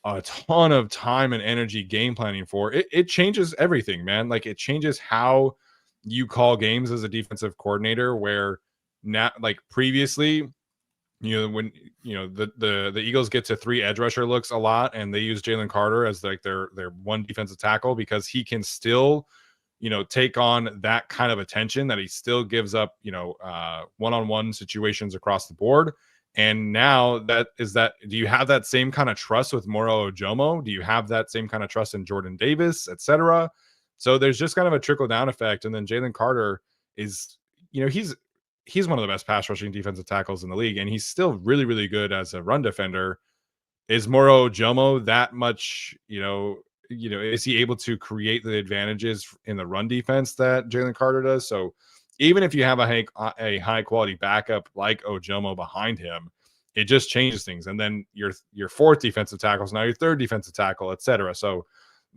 a ton of time and energy game planning for, it changes everything, man. Like it changes how you call games as a defensive coordinator, where now, like previously, when the Eagles get to 3 edge rusher looks a lot, and they use Jalen Carter as like their one defensive tackle because he can still, take on that kind of attention that he still gives up, one-on-one situations across the board. And now do you have that same kind of trust with Moro Ojomo? Do you have that same kind of trust in Jordan Davis, etc.? So there's just kind of a trickle down effect. And then Jalen Carter is, he's one of the best pass rushing defensive tackles in the league, and he's still really, really good as a run defender. Is Moro Ojomo that much, is he able to create the advantages in the run defense that Jalen Carter does? So even if you have a high quality backup like Ojomo behind him, it just changes things. And then your 4th defensive tackle is now your 3rd defensive tackle, etc. So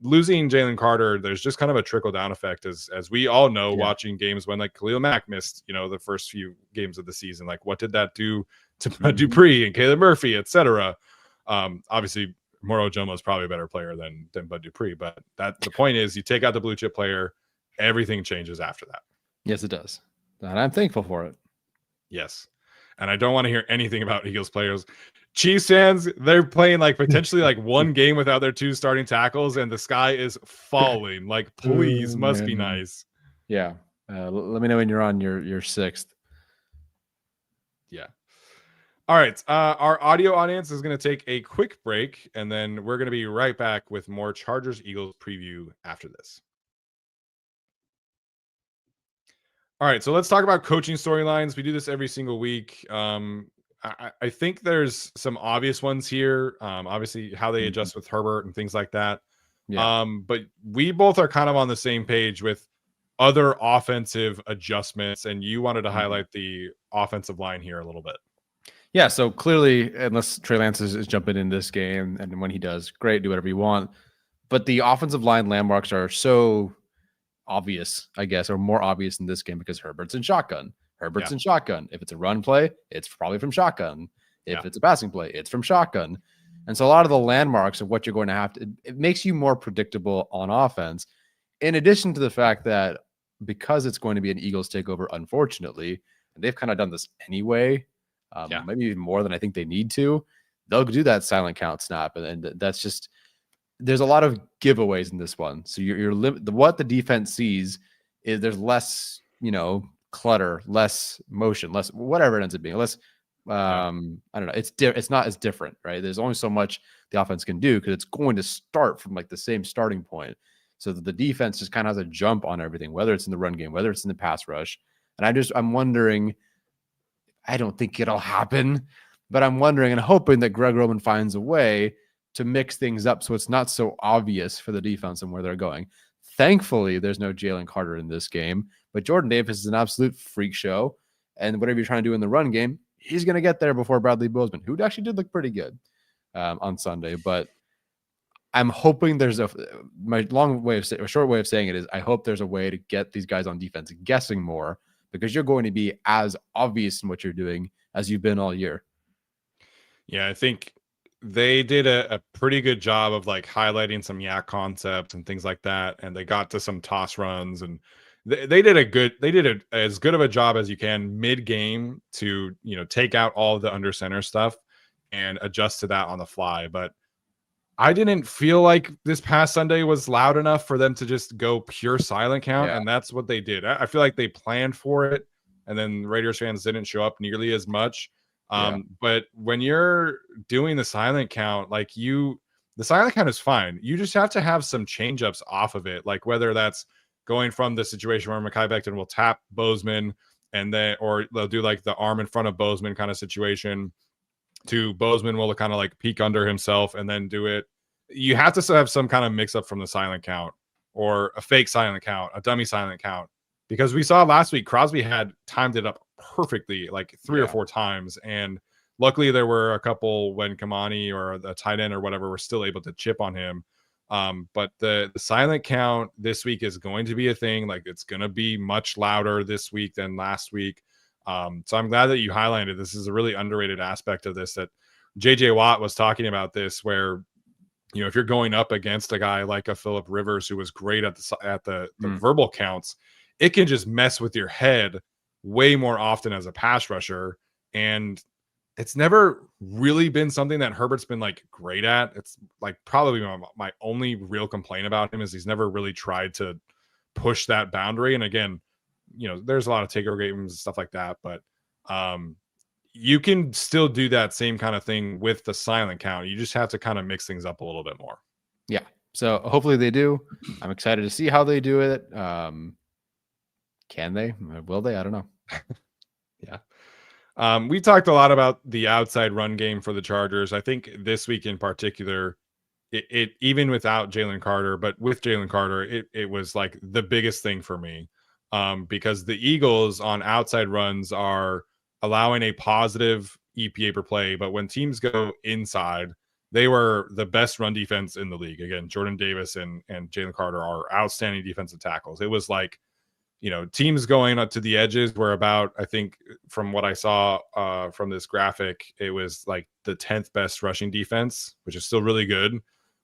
losing Jalen Carter, there's just kind of a trickle down effect, as we all know, watching games when like Khalil Mack missed, the first few games of the season. Like, what did that do to Dupree and Caleb Murphy, etc.? Obviously, Moro Jomo is probably a better player than Bud Dupree, but the point is, you take out the blue chip player, everything changes after that. Yes, it does, and I'm thankful for it. Yes, and I don't want to hear anything about Eagles players. Chiefs fans, they're playing like potentially like one game without their 2 starting tackles, and the sky is falling. Like, please, must be nice. Yeah. Let me know when you're on your 6th. Yeah. All right. Our audio audience is going to take a quick break, and then we're going to be right back with more Chargers Eagles preview after this. All right. So let's talk about coaching storylines. We do this every single week. I think there's some obvious ones here. Obviously, how they adjust with Herbert and things like that. Yeah. But we both are kind of on the same page with other offensive adjustments, and you wanted to highlight the offensive line here a little bit. Yeah, so clearly, unless Trey Lance is jumping in this game, and when he does, great, do whatever you want. But the offensive line landmarks are so obvious, I guess, or more obvious in this game because Herbert's in shotgun. Herbert's in shotgun. If it's a run play, it's probably from shotgun. If it's a passing play, it's from shotgun. And so a lot of the landmarks of what you're going to have to, it makes you more predictable on offense. In addition to the fact that because it's going to be an Eagles takeover, unfortunately, and they've kind of done this anyway, maybe even more than I think they need to, they'll do that silent count snap. And that's just, there's a lot of giveaways in this one. So what the defense sees is there's less, clutter, less motion, less whatever it ends up being, less, I don't know. It's not as different, right? There's only so much the offense can do because it's going to start from like the same starting point. So that the defense just kind of has a jump on everything, whether it's in the run game, whether it's in the pass rush. And I'm wondering, I don't think it'll happen, but I'm wondering and hoping that Greg Roman finds a way to mix things up so it's not so obvious for the defense and where they're going. Thankfully, there's no Jalen Carter in this game, but Jordan Davis is an absolute freak show. And whatever you're trying to do in the run game, he's going to get there before Bradley Bozeman, who actually did look pretty good on Sunday. But I'm hoping there's a short way of saying it is I hope there's a way to get these guys on defense guessing more because you're going to be as obvious in what you're doing as you've been all year. Yeah, I think they did a pretty good job of like highlighting some yak concepts and things like that. And they got to some toss runs and they did as good of a job as you can mid game to, take out all of the under center stuff and adjust to that on the fly. But I didn't feel like this past Sunday was loud enough for them to just go pure silent count. And that's what they did. I feel like they planned for it. And then Raiders fans didn't show up nearly as much. But when you're doing the silent count, the silent count is fine. You just have to have some change ups off of it. Like whether that's going from the situation where Mai Becton will tap Bozeman or they'll do like the arm in front of Bozeman kind of situation to Bozeman will kind of like peek under himself and then do it. You have to have some kind of mix up from the silent count or a fake silent count, a dummy silent count, because we saw last week Crosby had timed it up perfectly like 3 or 4 times. And luckily there were a couple when Kamani or the tight end or whatever were still able to chip on him. But the silent count this week is going to be a thing. Like it's going to be much louder this week than last week. So I'm glad that you highlighted this is a really underrated aspect of this, that JJ Watt was talking about this, where, if you're going up against a guy like a Phillip Rivers, who was great at the verbal counts, it can just mess with your head way more often as a pass rusher. And it's never really been something that Herbert's been like great at. It's like probably my only real complaint about him is he's never really tried to push that boundary. And again, there's a lot of takeover games and stuff like that, but you can still do that same kind of thing with the silent count. You just have to kind of mix things up a little bit more. Yeah. So hopefully they do. I'm excited to see how they do it. Can they? Will they? I don't know. Yeah. We talked a lot about the outside run game for the Chargers. I think this week in particular, it even without Jalen Carter, but with Jalen Carter, it was like the biggest thing for me. Because the Eagles on outside runs are allowing a positive EPA per play, but when teams go inside, they were the best run defense in the league. Again, Jordan Davis and Jalen Carter are outstanding defensive tackles. It was like teams going up to the edges were about, I think from what I saw from this graphic, it was like the 10th best rushing defense, which is still really good.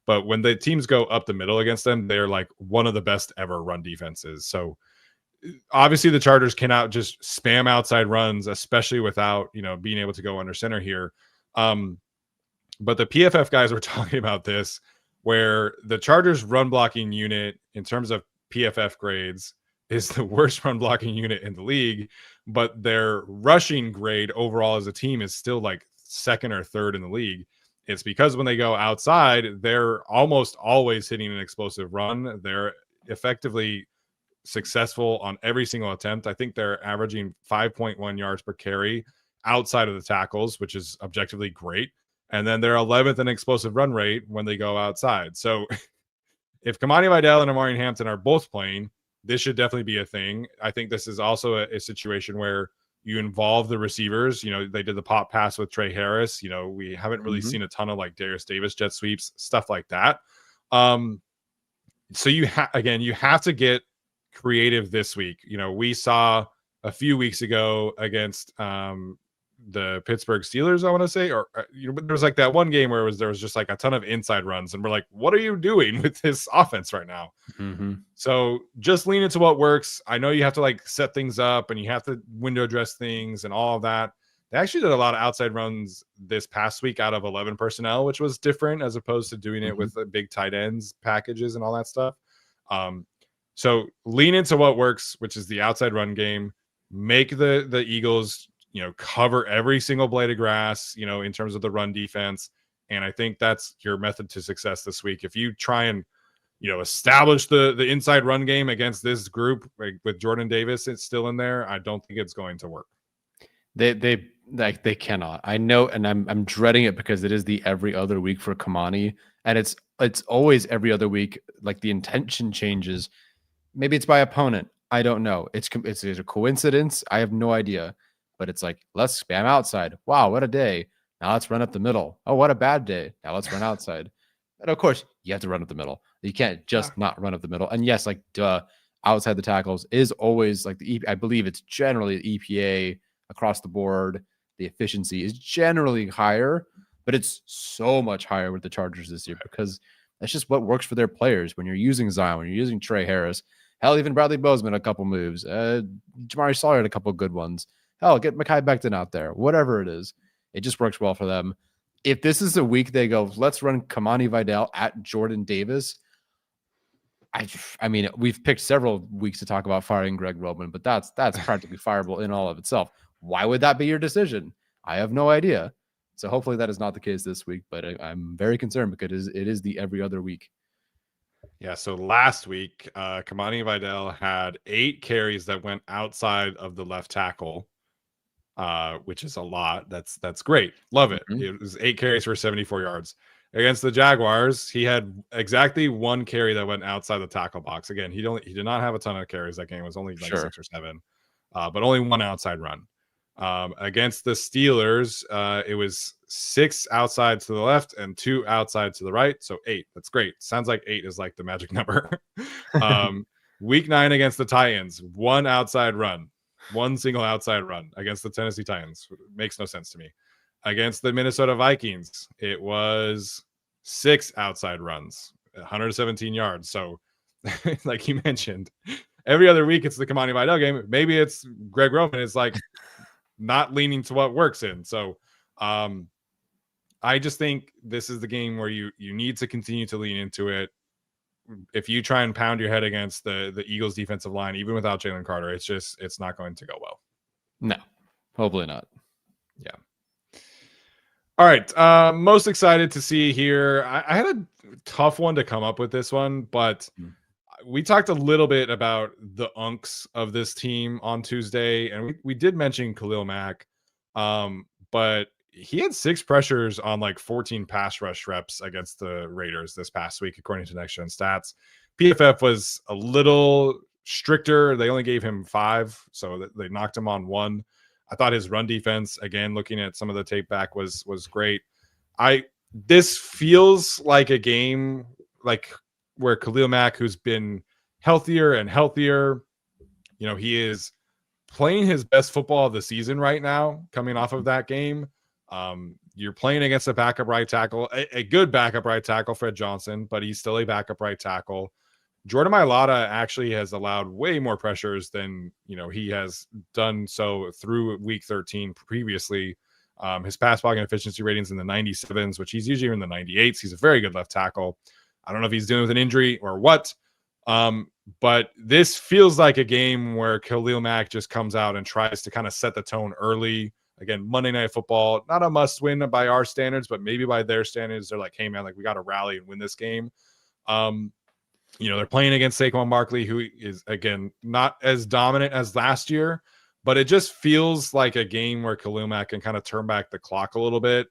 But when the teams go up the middle against them, they're like one of the best ever run defenses. So obviously the Chargers cannot just spam outside runs, especially without, being able to go under center here. But the PFF guys were talking about this, where the Chargers run blocking unit in terms of PFF grades is the worst run blocking unit in the league, but their rushing grade overall as a team is still like second or third in the league. It's because when they go outside, they're almost always hitting an explosive run. They're effectively successful on every single attempt. I think they're averaging 5.1 yards per carry outside of the tackles, which is objectively great. And then they're 11th in explosive run rate when they go outside. So if Kamani Vidal and Amari Hampton are both playing, this should definitely be a thing. I think this is also a situation where you involve the receivers. They did the pop pass with Trey Harris. We haven't really seen a ton of like Darius Davis jet sweeps, stuff like that. So you have to get creative this week. We saw a few weeks ago against the Pittsburgh Steelers, I want to say, or there was like that one game where there was just like a ton of inside runs, and we're like, what are you doing with this offense right now? So just lean into what works. I know you have to like set things up and you have to window dress things and all of that. They actually did a lot of outside runs this past week out of 11 personnel, which was different as opposed to doing it with the big tight ends packages and all that stuff. So lean into what works, which is the outside run game. Make the Eagles cover every single blade of grass, in terms of the run defense. And I think that's your method to success this week. If you try and, establish the inside run game against this group, like with Jordan Davis, it's still in there, I don't think it's going to work. They cannot. I know, and I'm dreading it because it is the every other week for Kamani, and it's always every other week. Like the intention changes. Maybe it's by opponent. I don't know. It's a coincidence. I have no idea. But it's like, let's spam outside. Wow, what a day. Now let's run up the middle. Oh, what a bad day. Now let's run outside. And of course, you have to run up the middle. You can't just not run up the middle. And yes, like outside the tackles is always like I believe it's generally the EPA across the board. The efficiency is generally higher, but it's so much higher with the Chargers this year because that's just what works for their players. When you're using Zion, when you're using Trey Harris, hell, even Bradley Bozeman, a couple moves. Jamari Sawyer had a couple good ones. Hell, get Mai Becton out there. Whatever it is, it just works well for them. If this is a week they go, let's run Kamani Vidal at Jordan Davis. I mean, we've picked several weeks to talk about firing Greg Roman, but that's practically fireable in all of itself. Why would that be your decision? I have no idea. So hopefully that is not the case this week, but I'm very concerned because it is the every other week. Yeah, so last week, Kamani Vidal had 8 carries that went outside of the left tackle, which is a lot. That's great. Love it. It was 8 carries for 74 yards. Against the Jaguars, he had exactly 1 carry that went outside the tackle box. Again, he did not have a ton of carries that game. It was only like 6 or 7, but only 1 outside run. Against the Steelers, it was 6 outside to the left and 2 outside to the right. So 8. That's great. Sounds like 8 is like the magic number. Week 9 against the Titans, 1 outside run, 1 single outside run against the Tennessee Titans. Makes no sense to me. Against the Minnesota Vikings, it was 6 outside runs, 117 yards. So like you mentioned, every other week it's the Kamani Vidal game. Maybe it's Greg Roman is like not leaning to what works in. So I just think this is the game where you need to continue to lean into it. If you try and pound your head against the Eagles defensive line, even without Jalen Carter, it's not going to go well. No, hopefully not. Yeah. All right. Most excited to see here. I had a tough one to come up with this one, but we talked a little bit about the unks of this team on Tuesday, and we did mention Khalil Mack, but he had 6 pressures on like 14 pass rush reps against the Raiders this past week, according to Next Gen Stats. PFF was a little stricter. They only gave him 5, so they knocked him on 1. I thought his run defense, again, looking at some of the tape back, was great. This feels like a game like where Khalil Mack, who's been healthier and healthier, he is playing his best football of the season right now, coming off of that game. You're playing against a backup right tackle, a good backup right tackle, Fred Johnson, but he's still a backup right tackle. Jordan Mailata actually has allowed way more pressures than he has done so through week 13 previously. His pass blocking efficiency ratings in the 97s, which he's usually in the 98s. He's a very good left tackle. I don't know if he's dealing with an injury or what. But this feels like a game where Khalil Mack just comes out and tries to kind of set the tone early. Again, Monday Night Football, not a must win by our standards, but maybe by their standards, they're like, hey man, like we got to rally and win this game. They're playing against Saquon Barkley, who is, again, not as dominant as last year, but it just feels like a game where Khalil Mack can kind of turn back the clock a little bit,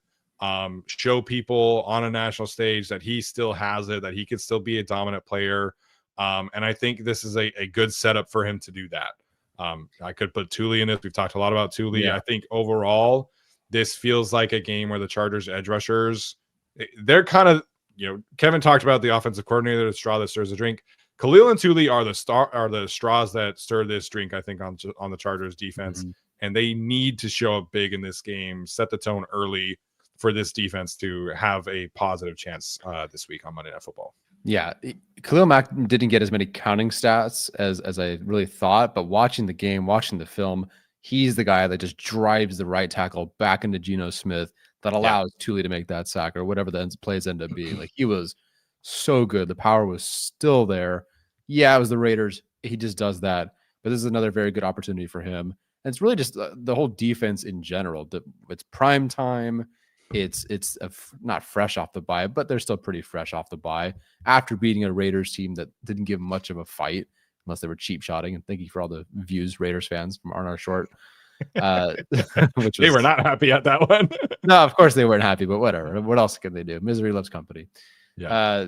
show people on a national stage that he still has it, that he could still be a dominant player. And I think this is a good setup for him to do that. I could put Thule in this. We've talked a lot about Thule. Yeah. I think overall, this feels like a game where the Chargers edge rushers, they're kind of, Kevin talked about the offensive coordinator, the straw that stirs the drink. Khalil and Thule are the straws that stir this drink, I think, on the Chargers defense. And they need to show up big in this game, set the tone early for this defense to have a positive chance this week on Monday Night Football. Yeah, Khalil Mack didn't get as many counting stats as I really thought, but watching the game, watching the film, he's the guy that just drives the right tackle back into Geno Smith that allows Thule to make that sack or whatever the plays end up being. Like, he was so good. The power was still there. Yeah, it was the Raiders. He just does that. But this is another very good opportunity for him. And it's really just the whole defense in general. It's prime time. It's not fresh off the bye, but they're still pretty fresh off the bye after beating a Raiders team that didn't give much of a fight unless they were cheap shotting. And thank you for all the views, Raiders fans from Arnar Short. Which they were not happy at that one. No, of course they weren't happy, but whatever. What else can they do? Misery loves company. Yeah.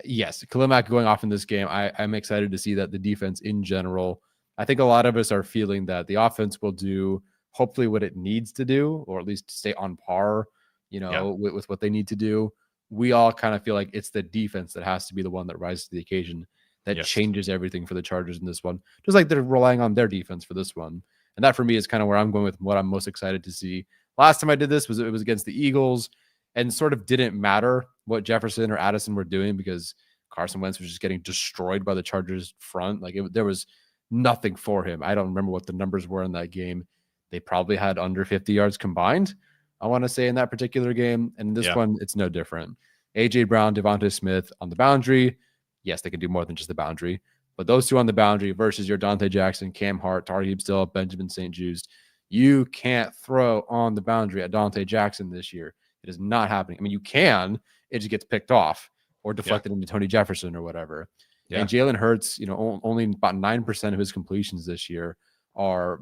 Yes, Khalil Mack going off in this game. I'm excited to see that the defense in general. I think a lot of us are feeling that the offense will do hopefully what it needs to do, or at least stay on par, with what they need to do. We all kind of feel like it's the defense that has to be the one that rises to the occasion, that changes everything for the Chargers in this one, just like they're relying on their defense for this one. And that for me is kind of where I'm going with what I'm most excited to see. Last time I did this it was against the Eagles, and sort of didn't matter what Jefferson or Addison were doing because Carson Wentz was just getting destroyed by the Chargers front. Like, there was nothing for him. I don't remember what the numbers were in that game. They probably had under 50 yards combined, I want to say, in that particular game. And this one, it's no different. A.J. Brown, Devontae Smith on the boundary. Yes, they can do more than just the boundary. But those two on the boundary versus your Dante Jackson, Cam Hart, Tarheeb Still, Benjamin St. Juste. You can't throw on the boundary at Dante Jackson this year. It is not happening. I mean, you can. It just gets picked off or deflected into Tony Jefferson or whatever. Yeah. And Jalen Hurts, only about 9% of his completions this year are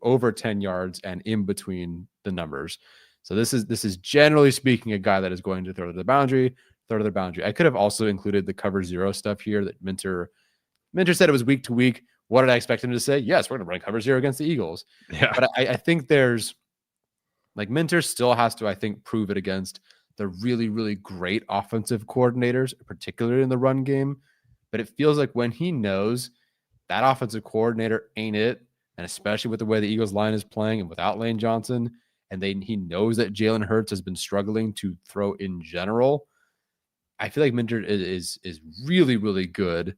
over 10 yards and in between the numbers. So this is generally speaking a guy that is going to throw to the boundary. I could have also included the cover zero stuff here that Minter said it was week to week. What did I expect him to say? Yes, we're going to run cover zero against the Eagles. Yeah. But I think there's, like, Minter still has to, I think, prove it against the really, really great offensive coordinators, particularly in the run game. But it feels like when he knows that offensive coordinator ain't it, and especially with the way the Eagles line is playing and without Lane Johnson, and he knows that Jalen Hurts has been struggling to throw in general, I feel like Minter is really, really good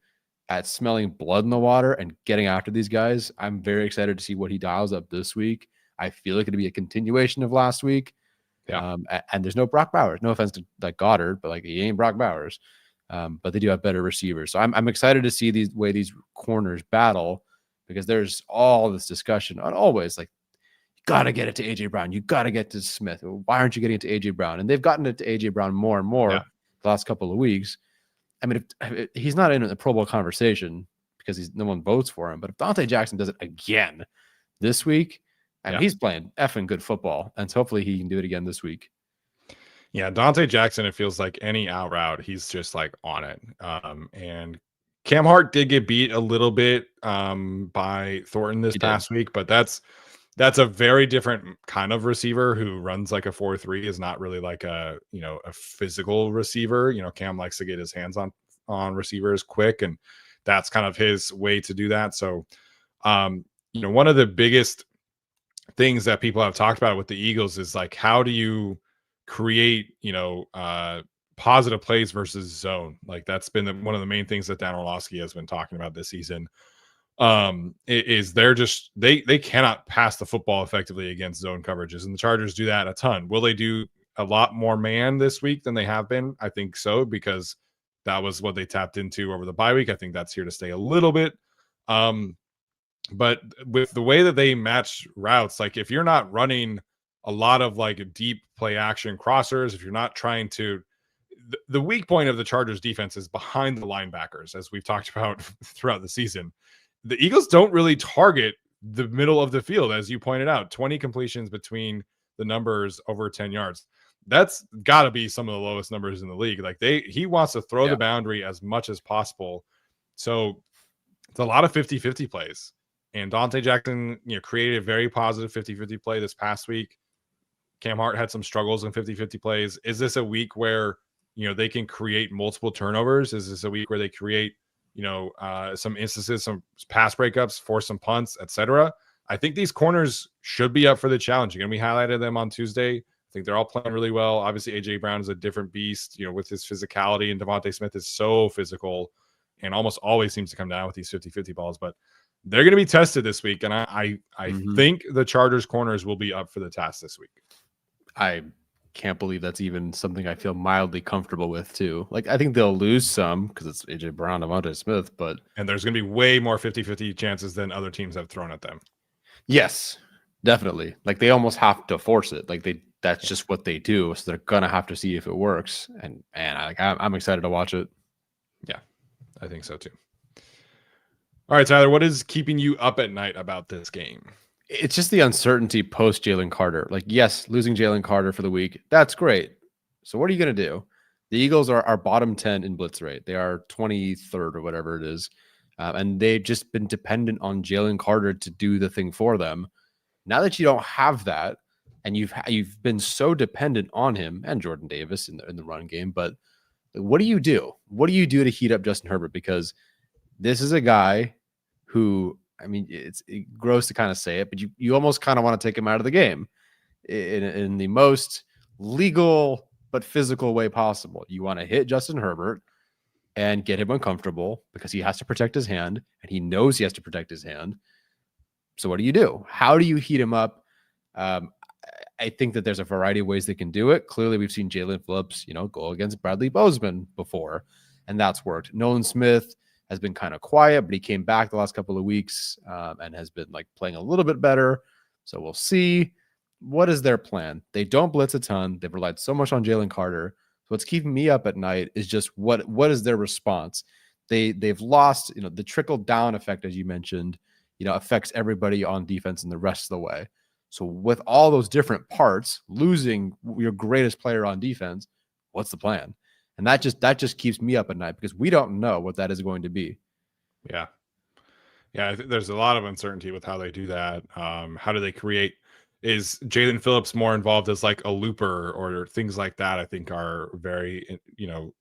at smelling blood in the water and getting after these guys. I'm very excited to see what he dials up this week. I feel like it'll be a continuation of last week. Yeah. And there's no Brock Bowers. No offense to like Goddard, but like, he ain't Brock Bowers. But they do have better receivers. So I'm excited to see these corners battle, because there's all this discussion on always like, you got to get it to A.J. Brown. You got to get to Smith. Why aren't you getting it to A.J. Brown? And they've gotten it to A.J. Brown more and more the last couple of weeks. I mean, if he's not in the Pro Bowl conversation because no one votes for him, but if Dante Jackson does it again this week, and he's playing effing good football, and so hopefully he can do it again this week. Yeah, Dante Jackson, it feels like any out route, he's just like on it. And Cam Hart did get beat a little bit by Thornton this past week, but that's a very different kind of receiver who runs like a 4-3, is not really like a physical receiver. Cam likes to get his hands on receivers quick, and that's kind of his way to do that. So, one of the biggest things that people have talked about with the Eagles is like, how do you create, positive plays versus zone? Like that's been one of the main things that Dan Orlovsky has been talking about this season. Is they're just they cannot pass the football effectively against zone coverages, and the Chargers do that a ton. Will they do a lot more man this week than they have been? I think so, because that was what they tapped into over the bye week. I think that's here to stay a little bit. But with the way that they match routes, like if you're not running a lot of like deep play action crossers, if you're not trying to, the weak point of the Chargers defense is behind the linebackers, as we've talked about throughout the season. The Eagles don't really target the middle of the field, as you pointed out, 20 completions between the numbers over 10 yards. That's got to be some of the lowest numbers in the league. Like he wants to throw the boundary as much as possible. So it's a lot of 50-50 plays. And Dante Jackson, created a very positive 50-50 play this past week. Cam Hart had some struggles in 50-50 plays. Is this a week where, they can create multiple turnovers? Is this a week where they create, some instances, some pass breakups, force some punts, etc.? I think these corners should be up for the challenge. Again, we highlighted them on Tuesday. I think they're all playing really well. Obviously, A.J. Brown is a different beast, with his physicality, and Devontae Smith is so physical and almost always seems to come down with these 50-50 balls. But they're going to be tested this week, and I think the Chargers corners will be up for the task this week. I can't believe that's even something I feel mildly comfortable with too. Like I think they'll lose some because it's AJ Brown, Devontae Smith, and there's going to be way more 50-50 chances than other teams have thrown at them. Yes, definitely. Like they almost have to force it. Like that's just what they do. So they're gonna have to see if it works. And man, I'm excited to watch it. Yeah, I think so too. All right, Tyler, what is keeping you up at night about this game? It's just the uncertainty post Jalen Carter. Like, yes, losing Jalen Carter for the week, that's great. So what are you going to do? The Eagles are bottom 10 in blitz rate. They are 23rd or whatever it is. And they've just been dependent on Jalen Carter to do the thing for them. Now that you don't have that, and you've been so dependent on him and Jordan Davis in the run game, but what do you do? What do you do to heat up Justin Herbert? Because this is a guy who, I mean, it's gross to kind of say it, but you almost kind of want to take him out of the game in the most legal but physical way possible. You want to hit Justin Herbert and get him uncomfortable because he has to protect his hand, and he knows he has to protect his hand. So what do? How do you heat him up? I think that there's a variety of ways they can do it. Clearly, we've seen Jalen Phillips, go against Bradley Bozeman before, and that's worked. Nolan Smith has been kind of quiet, but he came back the last couple of weeks and has been like playing a little bit better. So we'll see. What is their plan? They don't blitz a ton. They've relied so much on Jalen Carter. What's keeping me up at night is just what is their response? They've lost, the trickle down effect, as you mentioned, affects everybody on defense and the rest of the way. So with all those different parts, losing your greatest player on defense, what's the plan? And that just keeps me up at night because we don't know what that is going to be. Yeah. I think there's a lot of uncertainty with how they do that. How do they create? Is Jalen Phillips more involved as like a looper or things like that? I think are very,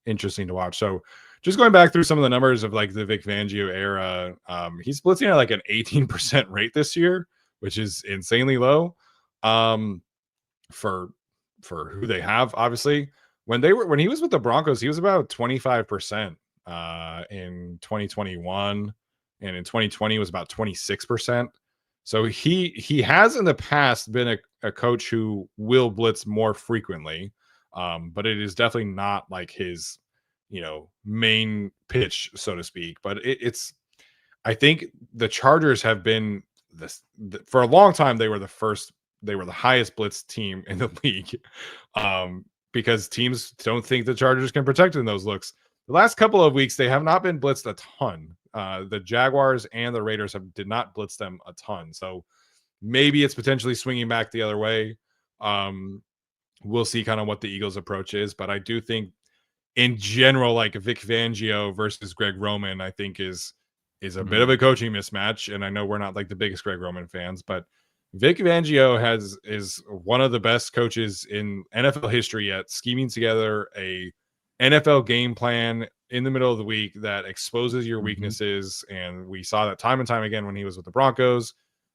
interesting to watch. So just going back through some of the numbers of like the Vic Fangio era, he's blitzing at like an 18% rate this year, which is insanely low for who they have, obviously. When he was with the Broncos, he was about 25% in 2021, and in 2020 was about 26%. So he has in the past been a coach who will blitz more frequently, but it is definitely not like his main pitch, so to speak. But it's I think the Chargers have been for a long time. They were the highest blitz team in the league. Because teams don't think the Chargers can protect in those looks. The last couple of weeks, they have not been blitzed a ton. The Jaguars and the Raiders did not blitz them a ton. So maybe it's potentially swinging back the other way. We'll see kind of what the Eagles' approach is. But I do think in general, like Vic Fangio versus Greg Roman, I think is a bit of a coaching mismatch. And I know we're not like the biggest Greg Roman fans, but Vic Fangio is one of the best coaches in NFL history at scheming together a NFL game plan in the middle of the week that exposes your weaknesses. And we saw that time and time again when he was with the Broncos.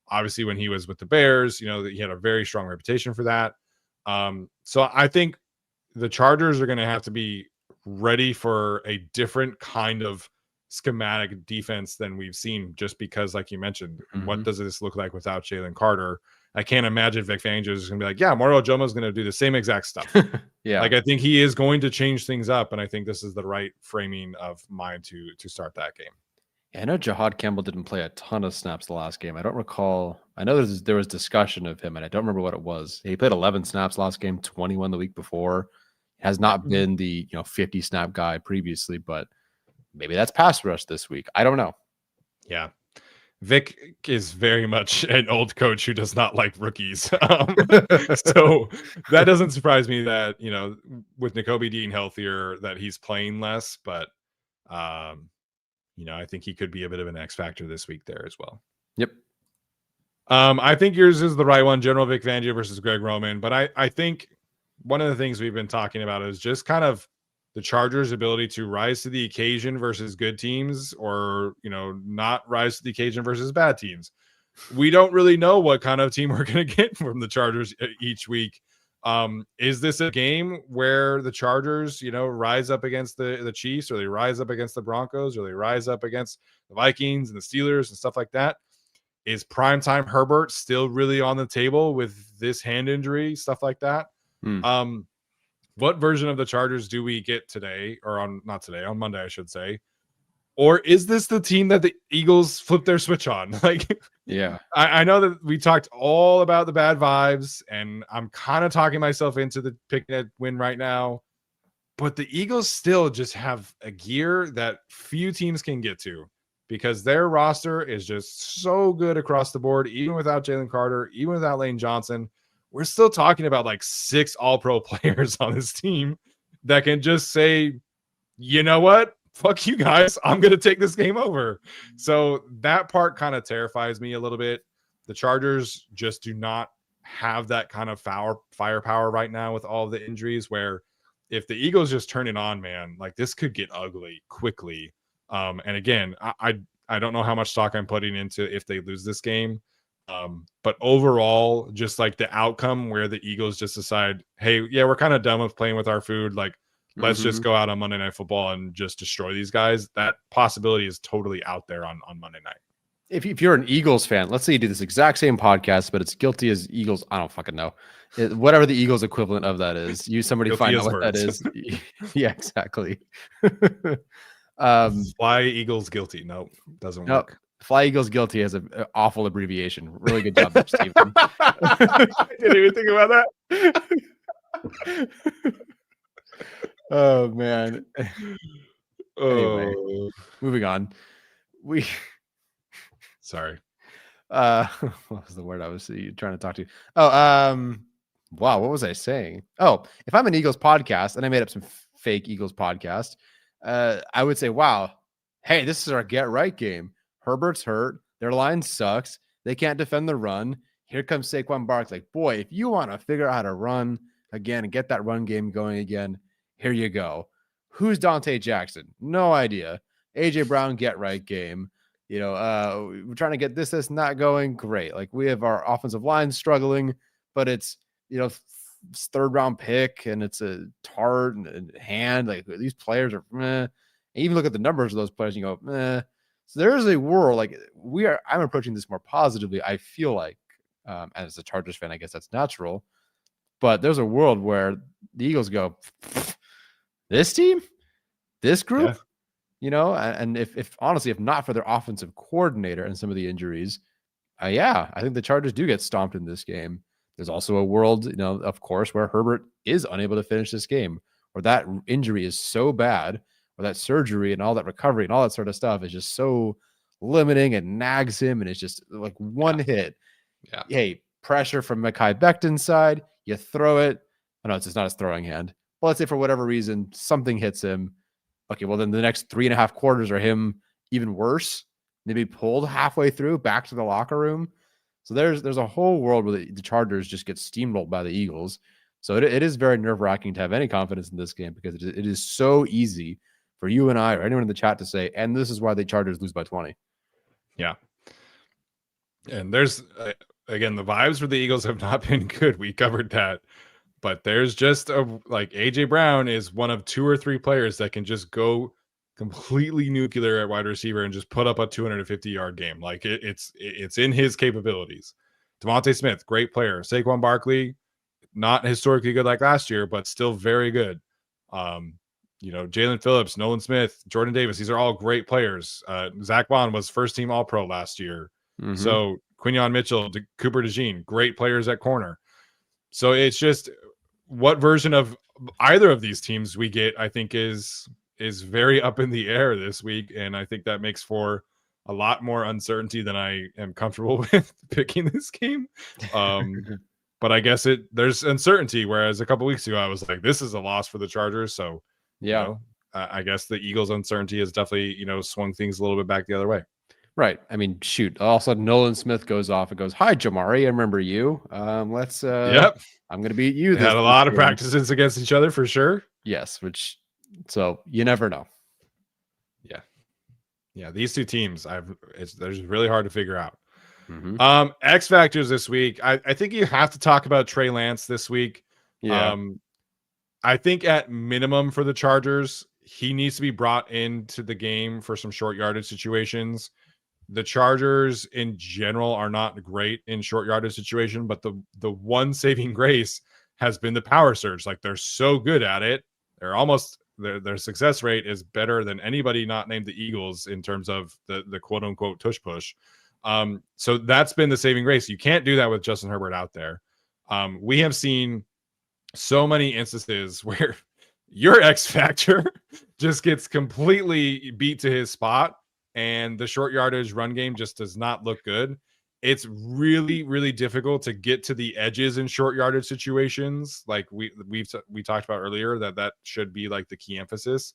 Obviously, when he was with the Bears, that he had a very strong reputation for that. So I think the Chargers are going to have to be ready for a different kind of schematic defense than we've seen, just because, like you mentioned, what does this look like without Jalen Carter? I can't imagine Vic Fangio is going to be like, yeah, Mario Jomo is going to do the same exact stuff. Yeah. Like, I think he is going to change things up, and I think this is the right framing of mine to start that game. I know Jahad Campbell didn't play a ton of snaps the last game. I don't recall. I know there was discussion of him, and I don't remember what it was. He played 11 snaps last game, 21 the week before. Has not been the 50 snap guy previously, but maybe that's pass rush this week. I don't know. Yeah. Vic is very much an old coach who does not like rookies. So that doesn't surprise me that, with Nakobe Dean healthier, that he's playing less, but I think he could be a bit of an X factor this week there as well. Yep. I think yours is the right one, General Vic Fangio versus Greg Roman, but I think one of the things we've been talking about is just kind of the Chargers' ability to rise to the occasion versus good teams, or, not rise to the occasion versus bad teams. We don't really know what kind of team we're going to get from the Chargers each week. Is this a game where the Chargers, rise up against the Chiefs, or they rise up against the Broncos, or they rise up against the Vikings and the Steelers and stuff like that? Is primetime Herbert still really on the table with this hand injury, stuff like that? What version of the Chargers do we get today, or on Monday, I should say? Or is this the team that the Eagles flip their switch on? Yeah, I know that we talked all about the bad vibes, and I'm kind of talking myself into the picking a win right now, but the Eagles still just have a gear that few teams can get to, because their roster is just so good across the board, even without Jalen Carter, even without Lane Johnson. We're still talking about like 6 all-pro players on this team that can just say, you know what? Fuck you guys. I'm going to take this game over. So that part kind of terrifies me a little bit. The Chargers just do not have that kind of firepower right now with all the injuries, where if the Eagles just turn it on, man, like this could get ugly quickly. And again, I don't know how much stock I'm putting into if they lose this game. But overall, just like the outcome where the Eagles just decide, hey, yeah, we're kind of done with playing with our food. Like, let's just go out on Monday Night Football and just destroy these guys. That possibility is totally out there on Monday night. If you're an Eagles fan, let's say you do this exact same podcast, but it's guilty as Eagles. I don't fucking know. Whatever the Eagles equivalent of that is. Somebody find out what that is. Yeah, exactly. Fly Eagles guilty. No, doesn't work. Fly Eagles guilty has an awful abbreviation. Really good job, Steven. I didn't even think about that. Oh, man. Anyway, moving on. Sorry. What was the word I was trying to talk to? Oh, wow. What was I saying? Oh, if I'm an Eagles podcast and I made up some fake Eagles podcast, I would say, wow, hey, this is our get right game. Herbert's hurt. Their line sucks. They can't defend the run. Here comes Saquon Barkley. Like, boy, if you want to figure out how to run again and get that run game going again, here you go. Who's Dante Jackson? No idea. AJ Brown, get right game. We're trying to get this not going. Great. Like, we have our offensive line struggling, but it's, third round pick and it's a Tart and Hand. Like, these players are meh. Even look at the numbers of those players and you go, meh. So there is a world, like, I'm approaching this more positively. I feel like, as a Chargers fan, I guess that's natural, but there's a world where the Eagles go, this team, this group, and if honestly, if not for their offensive coordinator and some of the injuries, I think the Chargers do get stomped in this game. There's also a world, of course, where Herbert is unable to finish this game, or that injury is so bad, or that surgery and all that recovery and all that sort of stuff is just so limiting and nags him. And it's just like one hit. Yeah. Hey, pressure from Mai Becton's side. You throw it. Oh, no, it's just not his throwing hand. Well, let's say for whatever reason, something hits him. Okay, well, then the next 3.5 quarters are him even worse. Maybe pulled halfway through back to the locker room. So there's a whole world where the Chargers just get steamrolled by the Eagles. So it is very nerve-wracking to have any confidence in this game, because it is so easy for you and I or anyone in the chat to say, and this is why the Chargers lose by 20. Yeah. And there's, again, the vibes for the Eagles have not been good. We covered that. But there's just like AJ Brown is one of 2 or 3 players that can just go completely nuclear at wide receiver and just put up a 250-yard game. Like it's in his capabilities. Devontae Smith, great player. Saquon Barkley, not historically good like last year, but still very good. Jalen Phillips, Nolan Smith, Jordan Davis, these are all great players. Zach Bond was first team All-Pro last year. Mm-hmm. So Quinyon Mitchell, Cooper DeJean, great players at corner. So it's just what version of either of these teams we get, I think is very up in the air this week. And I think that makes for a lot more uncertainty than I am comfortable with picking this game. But I guess there's uncertainty. Whereas a couple weeks ago, I was like, this is a loss for the Chargers. So yeah, I guess the Eagles' uncertainty has definitely, swung things a little bit back the other way. Right. I mean, shoot. All of a sudden, Nolan Smith goes off and goes, "Hi, Jamari. I remember you. Let's. Yep. I'm going to beat you." They had a lot of practices against each other for sure. Yes. So you never know. Yeah. These two teams, they're just really hard to figure out. Mm-hmm. X factors this week. I think you have to talk about Trey Lance this week. Yeah. I think at minimum for the Chargers, he needs to be brought into the game for some short yardage situations. The Chargers in general are not great in short yardage situation, but the one saving grace has been the power surge. Like they're so good at it. They're almost their success rate is better than anybody not named the Eagles in terms of the quote unquote tush push. So that's been the saving grace. You can't do that with Justin Herbert out there. We have seen so many instances where your X factor just gets completely beat to his spot and the short yardage run game just does not look good. It's really, really difficult to get to the edges in short yardage situations. Like we talked about earlier, that should be like the key emphasis.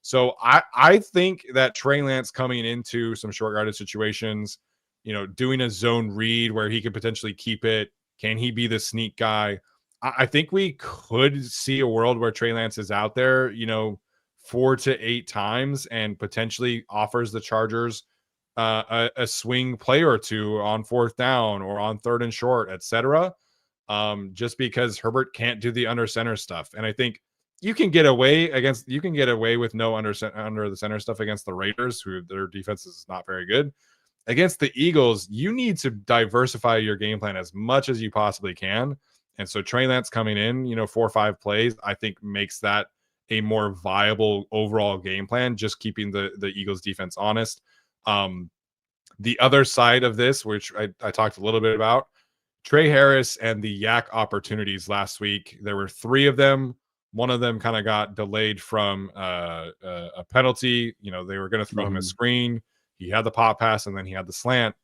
So I think that Trey Lance coming into some short yardage situations, doing a zone read where he could potentially keep it. Can he be the sneak guy? I think we could see a world where Trey Lance is out there, 4 to 8 times and potentially offers the Chargers a swing play or two on 4th down or on 3rd and short, etc. Just because Herbert can't do the under center stuff. And I think you can get away with no under the center stuff against the Raiders, who their defense is not very good. Against the Eagles, you need to diversify your game plan as much as you possibly can. And so Trey Lance coming in, 4 or 5 plays, I think makes that a more viable overall game plan, just keeping the Eagles defense honest. The other side of this, which I talked a little bit about, Trey Harris and the yak opportunities last week. There were 3 of them. One of them kind of got delayed from a penalty. They were going to throw him a screen. He had the pop pass and then he had the slant.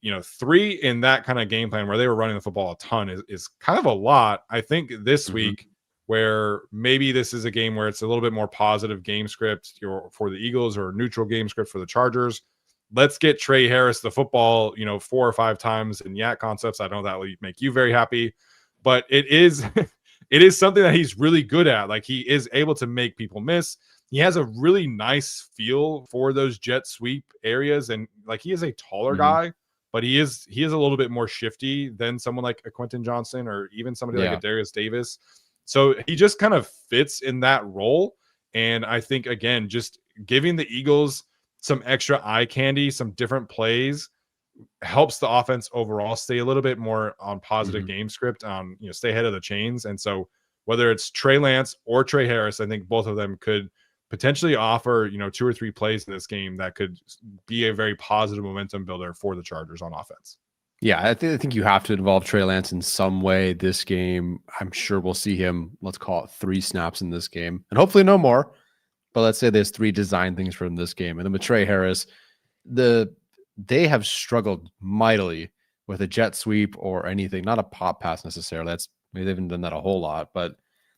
3 in that kind of game plan where they were running the football a ton is kind of a lot. I think this week, where maybe this is a game where it's a little bit more positive game script for the Eagles or neutral game script for the Chargers. Let's get Trey Harris the football, 4 or 5 times in yak concepts. I know that will make you very happy, but it is something that he's really good at. Like he is able to make people miss. He has a really nice feel for those jet sweep areas, and like he is a taller guy, but he is a little bit more shifty than someone like a Quentin Johnson or even somebody like a Darius Davis. So he just kind of fits in that role. And I think, again, just giving the Eagles some extra eye candy, some different plays helps the offense overall stay a little bit more on positive game script, stay ahead of the chains. And so whether it's Trey Lance or Trey Harris, I think both of them could potentially offer, 2 or 3 plays in this game that could be a very positive momentum builder for the Chargers on offense. Yeah, I think you have to involve Trey Lance in some way this game. I'm sure we'll see him, let's call it 3 snaps in this game, and hopefully no more. But let's say there's 3 design things from this game. And then with Trey Harris, they have struggled mightily with a jet sweep or anything, not a pop pass necessarily. Maybe they haven't done that a whole lot, but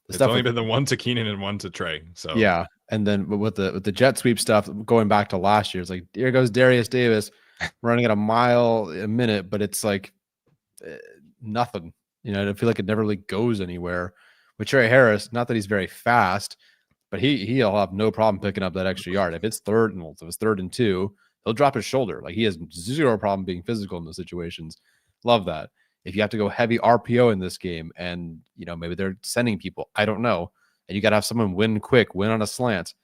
it's only been the one to Keenan and one to Trey. So yeah. And then with the jet sweep stuff, going back to last year, it's like, here goes Darius Davis running at a mile a minute, but it's like nothing. I feel like it never really goes anywhere. With Trey Harris, not that he's very fast, but he'll have no problem picking up that extra yard. If it's third and 2, he'll drop his shoulder. Like, he has zero problem being physical in those situations. Love that. If you have to go heavy RPO in this game, and maybe they're sending people, I don't know, and you got to have someone win quick, win on a slant.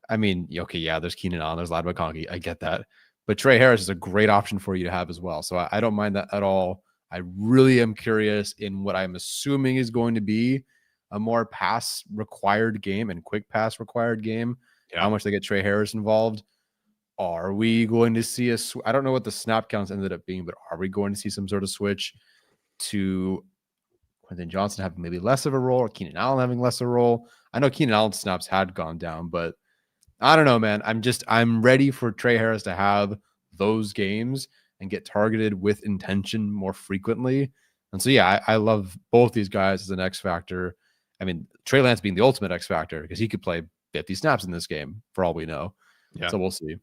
I mean, okay, yeah, there's Keenan Allen, there's Lad McConkey, I get that, but Trey Harris is a great option for you to have as well. So I don't mind that at all. I really am curious in what I'm assuming is going to be a more pass required game and quick pass required game. Yeah. How much they get Trey Harris involved. Are we going to see I don't know what the snap counts ended up being, but are we going to see some sort of switch to Quentin Johnson having maybe less of a role, or Keenan Allen having less of a role? I know Keenan Allen's snaps had gone down, but I don't know, man. I'm ready for Trey Harris to have those games and get targeted with intention more frequently. And so, yeah, I love both these guys as an X factor. I mean, Trey Lance being the ultimate X factor because he could play 50 snaps in this game for all we know. Yeah. So we'll see.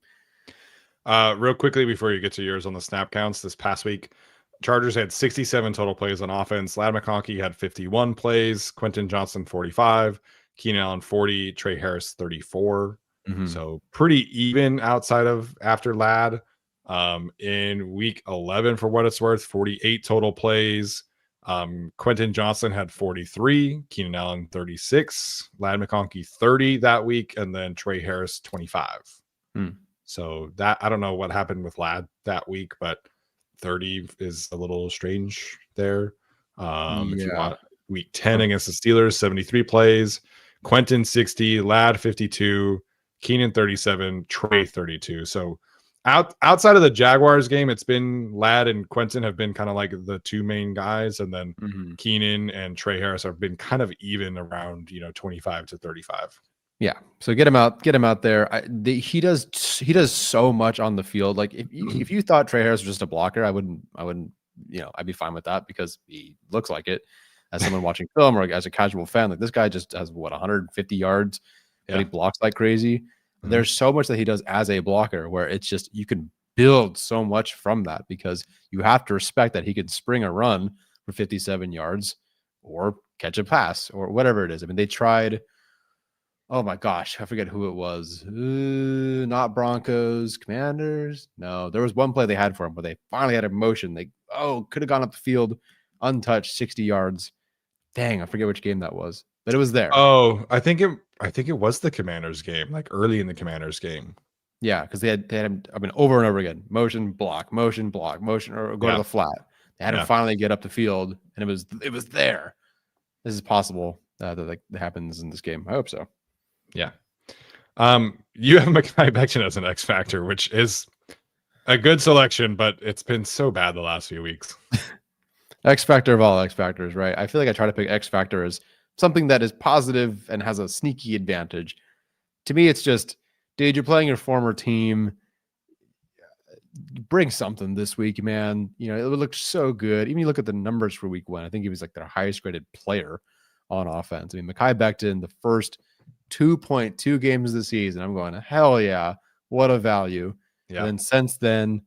Real quickly before you get to yours on the snap counts, this past week, Chargers had 67 total plays on offense. Lad McConkey had 51 plays. Quentin Johnson 45. Keenan Allen 40. Trey Harris 34. Mm-hmm. So pretty even outside of after Lad. In week 11, for what it's worth, 48 total plays. Quentin Johnson had 43, Keenan Allen 36, Lad McConkey 30 that week, and then Trey Harris 25. So that, I don't know what happened with Lad that week, but 30 is a little strange there. If you want week 10 against the Steelers, 73 plays, Quentin 60, Lad 52, Keenan 37, Trey 32. So outside of the Jaguars game, it's been Lad and Quentin have been kind of like the two main guys, and then Keenan and Trey Harris have been kind of even around 25 to 35. Yeah, so get him out there. He does so much on the field. Like if you thought Trey Harris was just a blocker, I wouldn't I'd be fine with that because he looks like it as someone watching film or as a casual fan. Like, this guy just has 150 yards, but he blocks like crazy. There's so much that he does as a blocker where it's just, you can build so much from that because you have to respect that he can spring a run for 57 yards or catch a pass or whatever it is. I mean, they tried, oh my gosh, I forget who it was. Not Broncos, Commanders. No, there was one play they had for him where they finally had a motion. They could have gone up the field untouched 60 yards. Dang, I forget which game that was, but it was there. Oh, I think it was the Commanders game, like early in the Commanders game. Yeah, because they had him, over and over again, motion, block, or go to the flat. They had him finally get up the field, and it was there. This is possible that happens in this game. I hope so. Yeah. You have Mai Becton as an X factor, which is a good selection, but it's been so bad the last few weeks. X factor of all X factors, right? I feel like I try to pick X factor as something that is positive and has a sneaky advantage. To me, it's just, dude, you're playing your former team. Bring something this week, man. It looked so good. Even you look at the numbers for week 1. I think he was like their highest graded player on offense. I mean, Mai Becton, the first 2.2 games of the season, I'm going, hell yeah, what a value. Yeah. And then since then,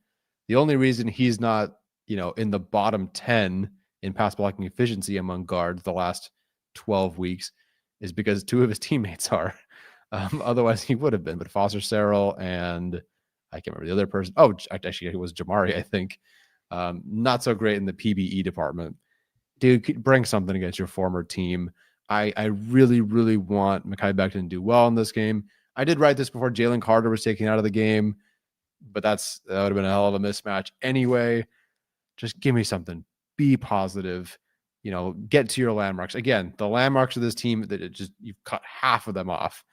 the only reason he's not, in the bottom 10 in pass blocking efficiency among guards the last 12 weeks is because 2 of his teammates are. Otherwise, he would have been. But Foster Sarrell and I can't remember the other person. Oh, actually, it was Jamari, I think. Not so great in the PBE department. Dude, bring something against your former team. I really, really want Mai Becton to do well in this game. I did write this before Jalen Carter was taken out of the game, but that would have been a hell of a mismatch anyway. Just give me something. Be positive. Get to your landmarks. Again, the landmarks of this team, that you've cut half of them off.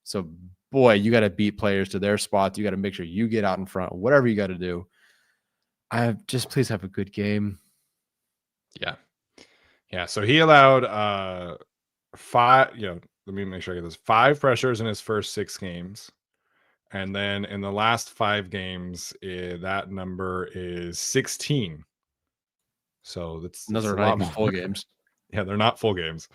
So, boy, you got to beat players to their spots. You got to make sure you get out in front. Whatever you got to do. Please have a good game. Yeah. So he allowed 5. Let me make sure I get this. 5 pressures in his first 6 games. And then in the last 5 games, that number is 16. So those are not even full games. Yeah, they're not full games.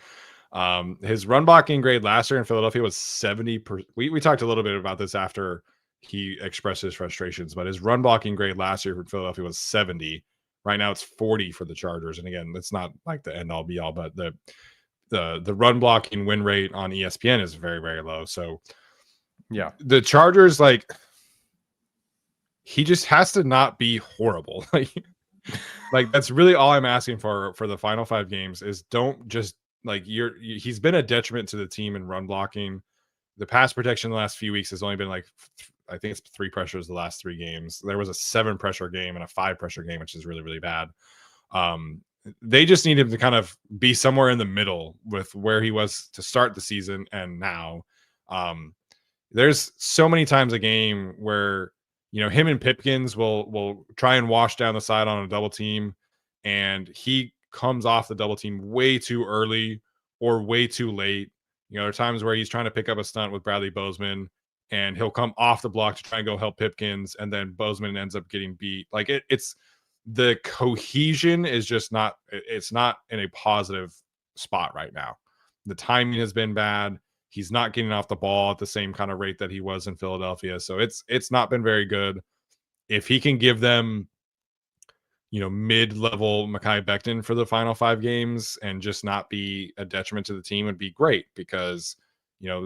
His run blocking grade last year in Philadelphia was 70%. We talked a little bit about this after he expressed his frustrations, but his run blocking grade last year for Philadelphia was 70. Right now it's 40 for the Chargers. And again, that's not like the end all be all, but the run blocking win rate on ESPN is very, very low. So Yeah. the Chargers, like, he just has to not be horrible. Like that's really all I'm asking for the final 5 games is don't just like he's been a detriment to the team in run blocking. The pass protection the last few weeks has only been like I think it's 3 pressures the last 3 games. There was a 7 pressure game and a 5 pressure game, which is really, really bad. They just need him to kind of be somewhere in the middle with where he was to start the season and now. There's so many times a game where him and Pipkins will try and wash down the side on a double team, and he comes off the double team way too early or way too late. There are times where he's trying to pick up a stunt with Bradley Bozeman, and he'll come off the block to try and go help Pipkins, and then Bozeman ends up getting beat. Like it's the cohesion is just not. It's not in a positive spot right now. The timing has been bad. He's not getting off the ball at the same kind of rate that he was in Philadelphia. So it's not been very good. If he can give them, mid-level Mai Becton for the final 5 games and just not be a detriment to the team would be great because,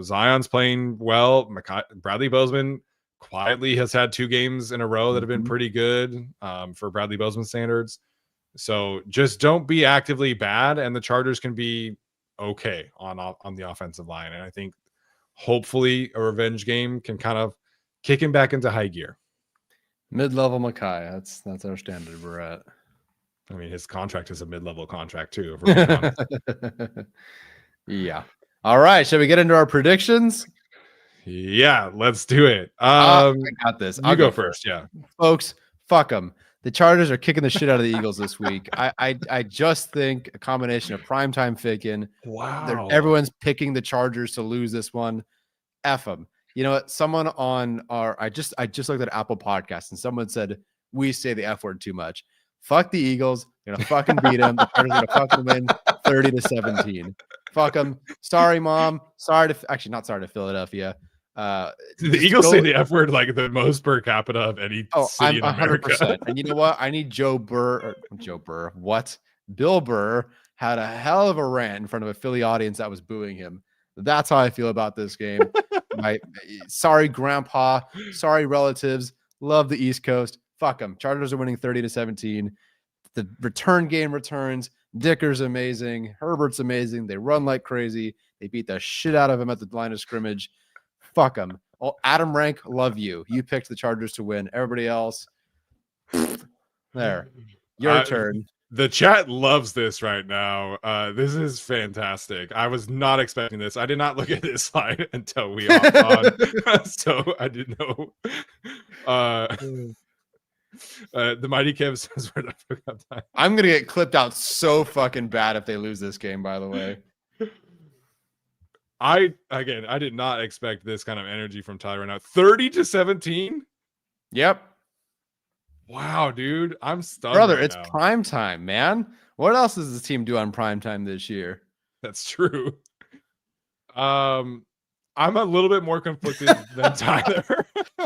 Zion's playing well. Bradley Bozeman quietly has had 2 games in a row that have been pretty good for Bradley Bozeman standards. So just don't be actively bad, and the Chargers can be okay on the offensive line. And I think hopefully a revenge game can kind of kick him back into high gear. Mid-level Makai. That's our standard we're at. I mean, his contract is a mid-level contract too, if we're being honest. Yeah. All right. Shall we get into our predictions? Yeah, let's do it. I got this. I'll go first. Yeah. Folks, fuck them. The Chargers are kicking the shit out of the Eagles this week. I just think a combination of primetime faking. Wow. Everyone's picking the Chargers to lose this one. F them. You know what? Someone on I just looked at Apple Podcasts and someone said we say the F word too much. Fuck the Eagles. They're gonna fucking beat them. The Chargers are gonna fucking win 30-17. Fuck them. Sorry, Mom. Not sorry to Philadelphia. The Eagles say the F word like the most per capita of any city in America. 100%. And you know what? I need Bill Burr had a hell of a rant in front of a Philly audience that was booing him. That's how I feel about this game. Sorry, Grandpa. Sorry, relatives. Love the East Coast. Fuck them. Chargers are winning 30-17. The return game returns. Dicker's amazing. Herbert's amazing. They run like crazy. They beat the shit out of him at the line of scrimmage. Fuck them. Oh, Adam Rank, love you. You picked the Chargers to win. Everybody else, there. Your turn. The chat loves this right now. This is fantastic. I was not expecting this. I did not look at this slide until we hopped on, so I didn't know. The Mighty Kev says, "Where the fuck up time?" I'm gonna get clipped out so fucking bad if they lose this game. By the way. I did not expect this kind of energy from Tyler right now. 30-17. Yep. Wow, dude. I'm stunned. Brother, right it's now. prime time, man. What else does this team do on prime time this year? That's true. I'm a little bit more conflicted than Tyler.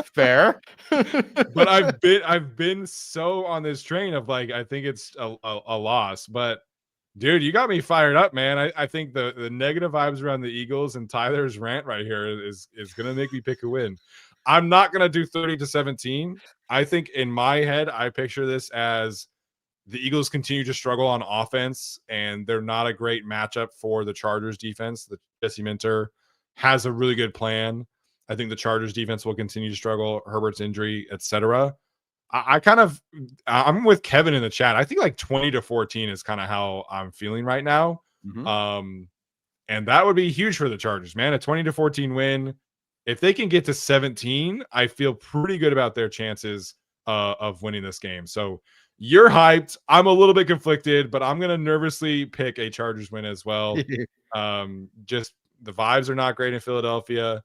Fair. But I've been so on this train of like I think it's a loss, but dude, you got me fired up, man. I think the negative vibes around the Eagles and Tyler's rant right here is going to make me pick a win. I'm not going to do 30-17. I think in my head, I picture this as the Eagles continue to struggle on offense, and they're not a great matchup for the Chargers defense. The Jesse Minter has a really good plan. I think the Chargers defense will continue to struggle, Herbert's injury, etc. I'm with Kevin in the chat. I think like 20-14 is kind of how I'm feeling right now. Mm-hmm. And that would be huge for the Chargers, man. A 20-14 win. If they can get to 17, I feel pretty good about their chances of winning this game. So you're hyped. I'm a little bit conflicted, but I'm going to nervously pick a Chargers win as well. Just the vibes are not great in Philadelphia.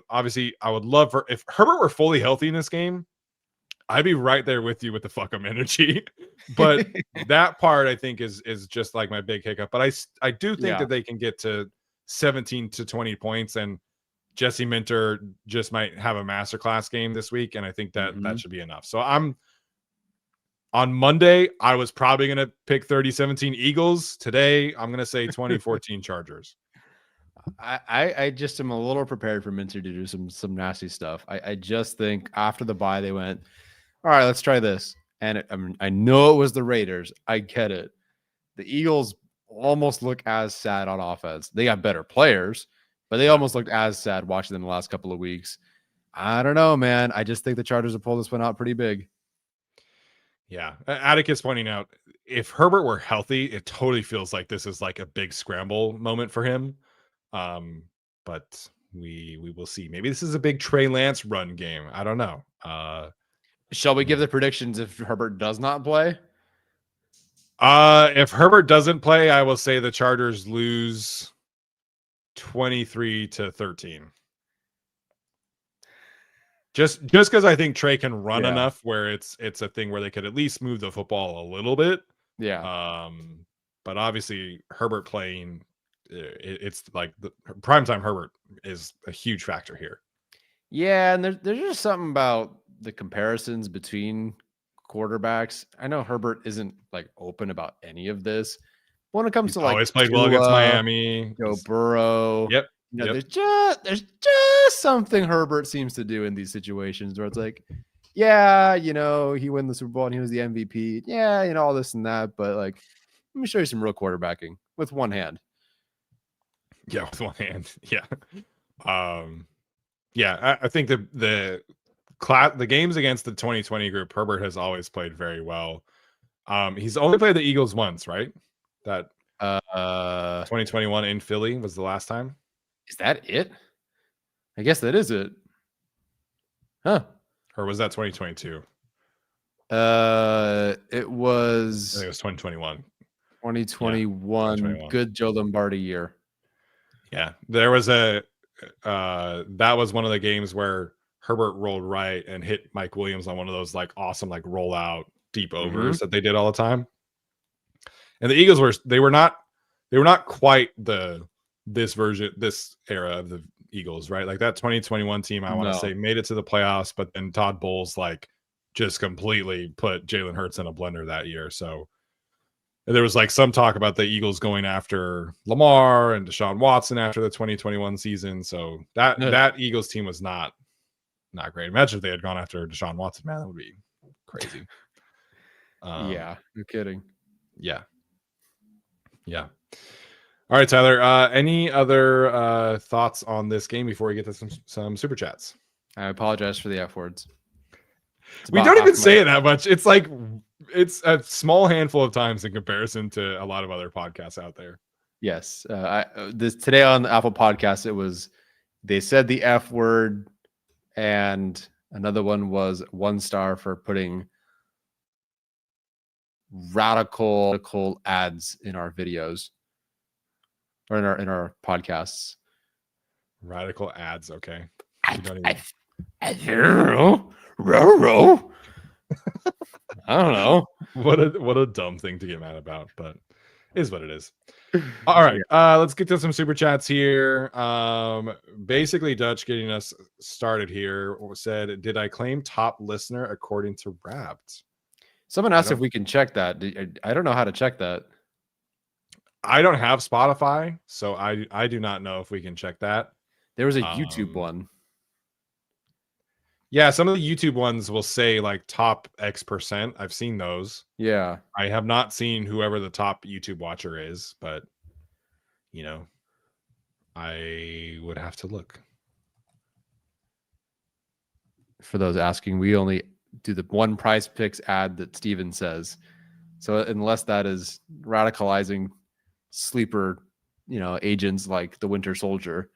Obviously I would love if Herbert were fully healthy in this game, I'd be right there with you with the fuck 'em energy. But that part I think is just like my big hiccup. But I do think that they can get to 17 to 20 points, and Jesse Minter just might have a masterclass game this week, and I think that that should be enough. So On Monday, I was probably going to pick 3017 Eagles. Today, I'm going to say 2014 Chargers. I just am a little prepared for Minter to do some nasty stuff. I just think after the bye they went, all right, let's try this. And I know it was the Raiders. I get it. The Eagles almost look as sad on offense. They got better players, but they almost looked as sad watching them the last couple of weeks. I don't know, man. I just think the Chargers will pull this one out pretty big. Yeah. Atticus pointing out, if Herbert were healthy, it totally feels like this is like a big scramble moment for him. But we will see. Maybe this is a big Trey Lance run game. I don't know. Shall we give the predictions if Herbert does not play? If Herbert doesn't play, I will say the Chargers lose 23-13. Just because I think Trey can run enough where it's a thing where they could at least move the football a little bit. Yeah. But obviously Herbert playing, it's like the primetime Herbert is a huge factor here. Yeah, and there's just something about the comparisons between quarterbacks. I know Herbert isn't like open about any of this. When it comes to like always played well against Miami, Joe Burrow. Yep. You know, there's just something Herbert seems to do in these situations where it's like, yeah, you know, he won the Super Bowl and he was the MVP. Yeah, you know, all this and that, but like, let me show you some real quarterbacking with one hand. Yeah, with one hand. Yeah. Yeah, I think the games against the 2020 group, Herbert has always played very well. He's only played the Eagles once, right? That 2021 in Philly was the last time. Is that it? I guess that is it. Huh. Or was that 2022? It was. I think it was 2021. 2021. Yeah, good Joe Lombardi year. Yeah, there was that was one of the games where Herbert rolled right and hit Mike Williams on one of those like awesome like rollout deep overs that they did all the time. And the Eagles were not quite this era of the Eagles, right? Like that 2021 team, I want to say made it to the playoffs, but then Todd Bowles like just completely put Jalen Hurts in a blender that year. So there was like some talk about the Eagles going after Lamar and Deshaun Watson after the 2021 season. So that Eagles team was not great. Imagine if they had gone after Deshaun Watson, man, that would be crazy. Yeah, no kidding. Yeah. All right, Tyler. Any other thoughts on this game before we get to some super chats? I apologize for the F words. We don't even say it that much. It's like it's a small handful of times in comparison to a lot of other podcasts out there. Yes. Today on the Apple Podcast, they said the F word, and another one was 1 star for putting radical ads in our videos or in our podcasts. Radical ads, okay. I don't know. What a dumb thing to get mad about, but it is what it is. All right, let's get to some super chats here. Basically, Dutch getting us started here said, "Did I claim top listener according to Wrapped?" Someone asked if we can check that. I don't know how to check that. I don't have Spotify, so I do not know if we can check that. There was a YouTube one. Yeah, some of the YouTube ones will say like top X%. I've seen those. Yeah. I have not seen whoever the top YouTube watcher is, but you know, I would have to look. For those asking, we only do the one PrizePicks ad that Steven says. So unless that is radicalizing sleeper, agents like the Winter Soldier,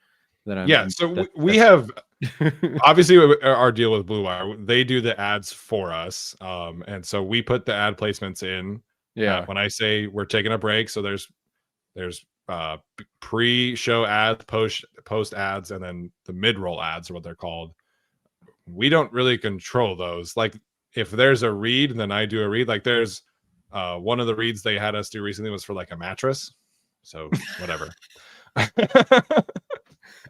then we have obviously our deal with Blue Wire. They do the ads for us, and so we put the ad placements in. Yeah. When I say we're taking a break, so there's pre-show ads, post ads, and then the mid-roll ads are what they're called. We don't really control those. Like if there's a read, then I do a read. Like there's one of the reads they had us do recently was for like a mattress. So whatever.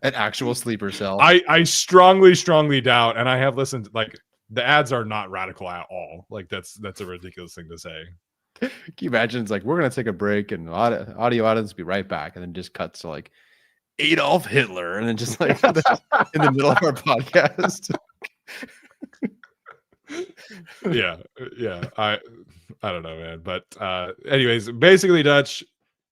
An actual sleeper cell. I strongly doubt, and I have listened, like the ads are not radical at all. Like that's a ridiculous thing to say. Can you imagine? It's like, we're going to take a break and audio audience will be right back. And then just cuts to like Adolf Hitler. And then just like in the middle of our podcast. Yeah. I don't know, man. But anyways, basically, Dutch,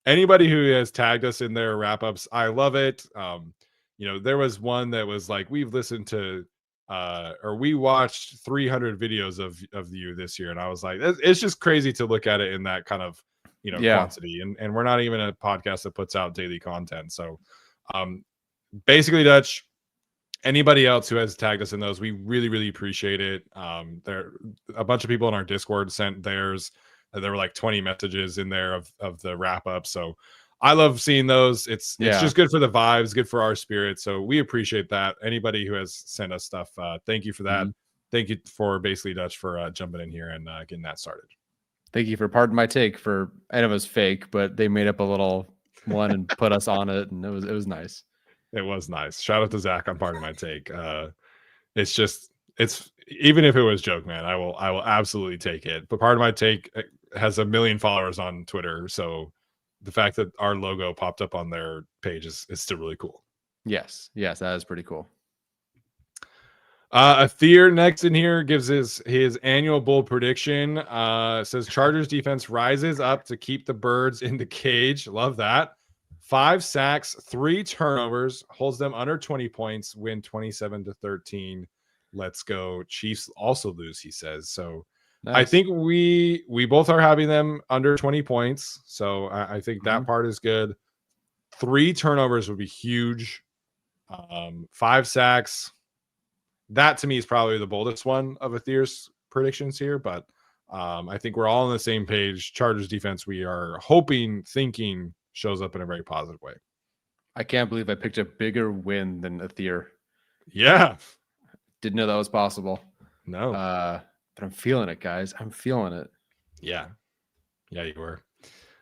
anybody who has tagged us in their wrap-ups, I love it. There was one that was like, we've listened to or we watched 300 videos of you this year, and I was like, it's just crazy to look at it in that kind of quantity, and we're not even a podcast that puts out daily content. So basically, Dutch, anybody else who has tagged us in those, we really appreciate it. There a bunch of people in our Discord sent theirs. There were like 20 messages in there of the wrap up, so I love seeing those. It's just good for the vibes, good for our spirit. So we appreciate that. Anybody who has sent us stuff, thank you for that. Thank you for basically Dutch for jumping in here and getting that started. Thank you for pardon my take for, and it was fake, but they made up a little one and put us on it, and it was nice. It was nice. Shout out to Zach on pardon my take. It's even if it was joke, man, I will absolutely take it. But pardon my take has 1 million followers on Twitter, so the fact that our logo popped up on their page is still really cool. Yes, that is pretty cool. Athir next in here gives his annual bold prediction. Says Chargers defense rises up to keep the birds in the cage. Love that. 5 sacks, 3 turnovers, holds them under 20 points, win 27-13. Let's go. Chiefs also lose, he says. So nice. I think we both are having them under 20 points. So I think that part is good. 3 turnovers would be huge. 5 sacks. That to me is probably the boldest one of Athir's predictions here. But I think we're all on the same page. Chargers defense, we are thinking shows up in a very positive way. I can't believe I picked a bigger win than Athir. Yeah. Didn't know that was possible. No. But I'm feeling it, guys. I'm feeling it. Yeah, you were.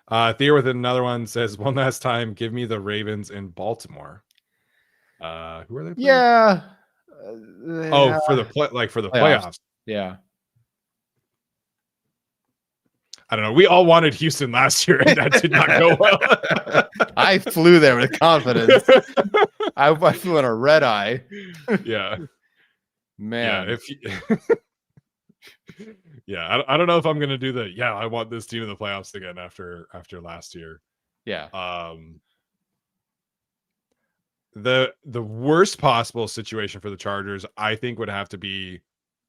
Theo with another one says, one last time, give me the Ravens in Baltimore. Who are they playing? Yeah. For the playoffs. Yeah. I don't know. We all wanted Houston last year, and that did not go well. I flew there with confidence. I flew on a red eye. Yeah. Man. Yeah, I don't know if I'm gonna do I want this team in the playoffs again after last year. Yeah. The worst possible situation for the Chargers, I think, would have to be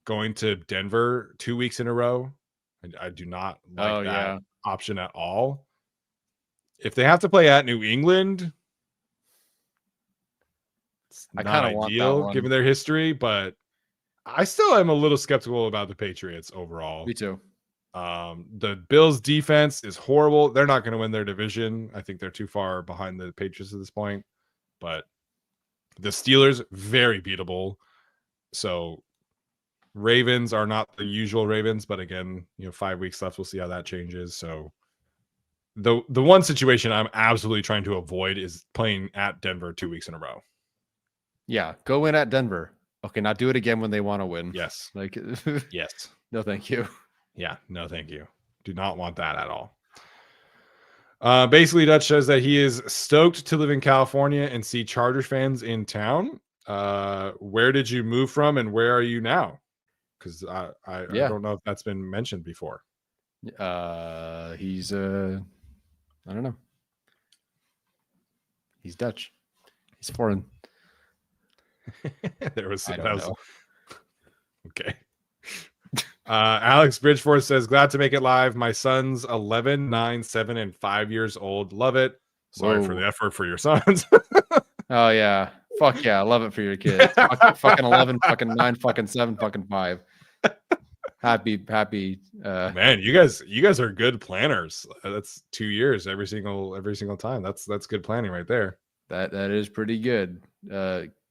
going to Denver 2 weeks in a row. I do not like that option at all. If they have to play at New England, it's not ideal given their history, but I still am a little skeptical about the Patriots overall. Me too. The Bills defense is horrible. They're not going to win their division. I think they're too far behind the Patriots at this point. But the Steelers, very beatable. So Ravens are not the usual Ravens, but again, 5 weeks left. We'll see how that changes. So the one situation I'm absolutely trying to avoid is playing at Denver 2 weeks in a row. Yeah, go in at Denver. Okay, not do it again when they want to win. Yes. Yes. No, thank you. Yeah, no, thank you. Do not want that at all. Basically, Dutch says that he is stoked to live in California and see Chargers fans in town. Where did you move from and where are you now? Because I don't know if that's been mentioned before. He's I don't know. He's Dutch. He's foreign. Okay. Alex Bridgeforth says, glad to make it live. My son's 11, 9, 7, and 5 years old. Love it. Sorry for the effort for your sons. Oh yeah. Fuck yeah. I love it for your kids. Fucking 11, fucking 9, fucking 7, fucking 5. Happy. Man, you guys are good planners. That's 2 years every single time. That's good planning right there. That is pretty good.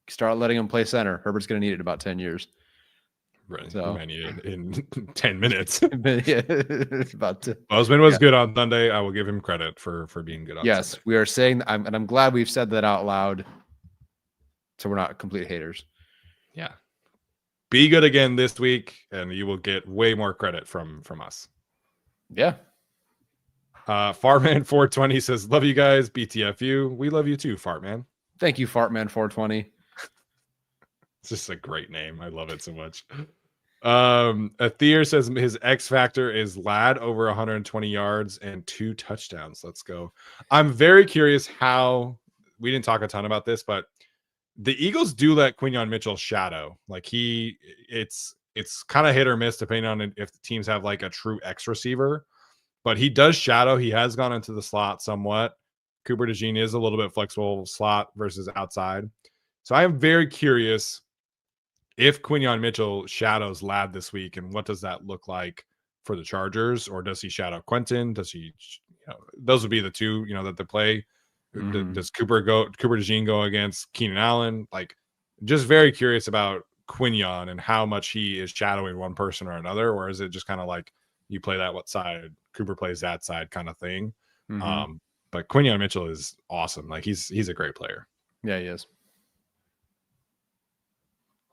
Start letting him play center. Herbert's going to need it in about 10 years. Right. So I need it in 10 minutes. Bozeman was good on Sunday. I will give him credit for being good on Sunday. We are saying, and I'm glad we've said that out loud, so we're not complete haters. Yeah. be good again this week, and you will get way more credit from us. Yeah. Fartman420 says, love you guys, BTFU. We love you too, Fartman. Thank you, Fartman420. It's just a great name. I love it so much. Aether says his X factor is Ladd over 120 yards and 2 touchdowns. Let's go. I'm very curious how we didn't talk a ton about this, but the Eagles do let Quinyon Mitchell shadow. Like it's kind of hit or miss depending on if the teams have like a true X receiver, but he does shadow. He has gone into the slot somewhat. Cooper DeJean is a little bit flexible slot versus outside. So I am very curious if Quinyon Mitchell shadows Ladd this week, and what does that look like for the Chargers? Or does he shadow Quentin? Does he, those would be the two, that they play. Mm-hmm. Does Cooper DeJean go against Keenan Allen? Like, just very curious about Quinyon and how much he is shadowing one person or another, or is it just kind of like you play that what side, Cooper plays that side kind of thing? Mm-hmm. But Quinyon Mitchell is awesome. Like he's a great player. Yeah, he is.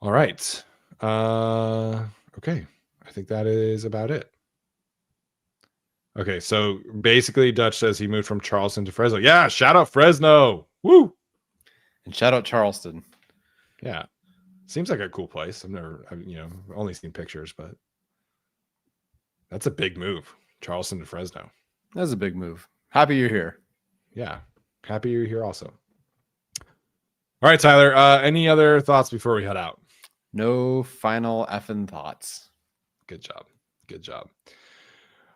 All right. Okay. I think that is about it. Okay, so basically Dutch says he moved from Charleston to Fresno. Yeah, shout out Fresno. Woo! And shout out Charleston. Yeah. Seems like a cool place. I've only seen pictures, but that's a big move. Charleston to Fresno. That's a big move. Happy you're here. Yeah. Happy you're here also. All right, Tyler. Any other thoughts before we head out? No final effing thoughts. Good job. Good job.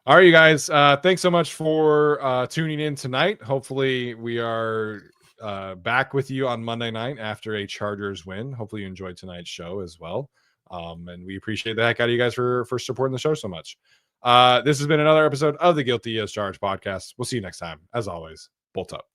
All right, you guys. Thanks so much for tuning in tonight. Hopefully we are back with you on Monday night after a Chargers win. Hopefully you enjoyed tonight's show as well. And we appreciate the heck out of you guys for supporting the show so much. This has been another episode of the Guilty as Charged podcast. We'll see you next time. As always, bolt up.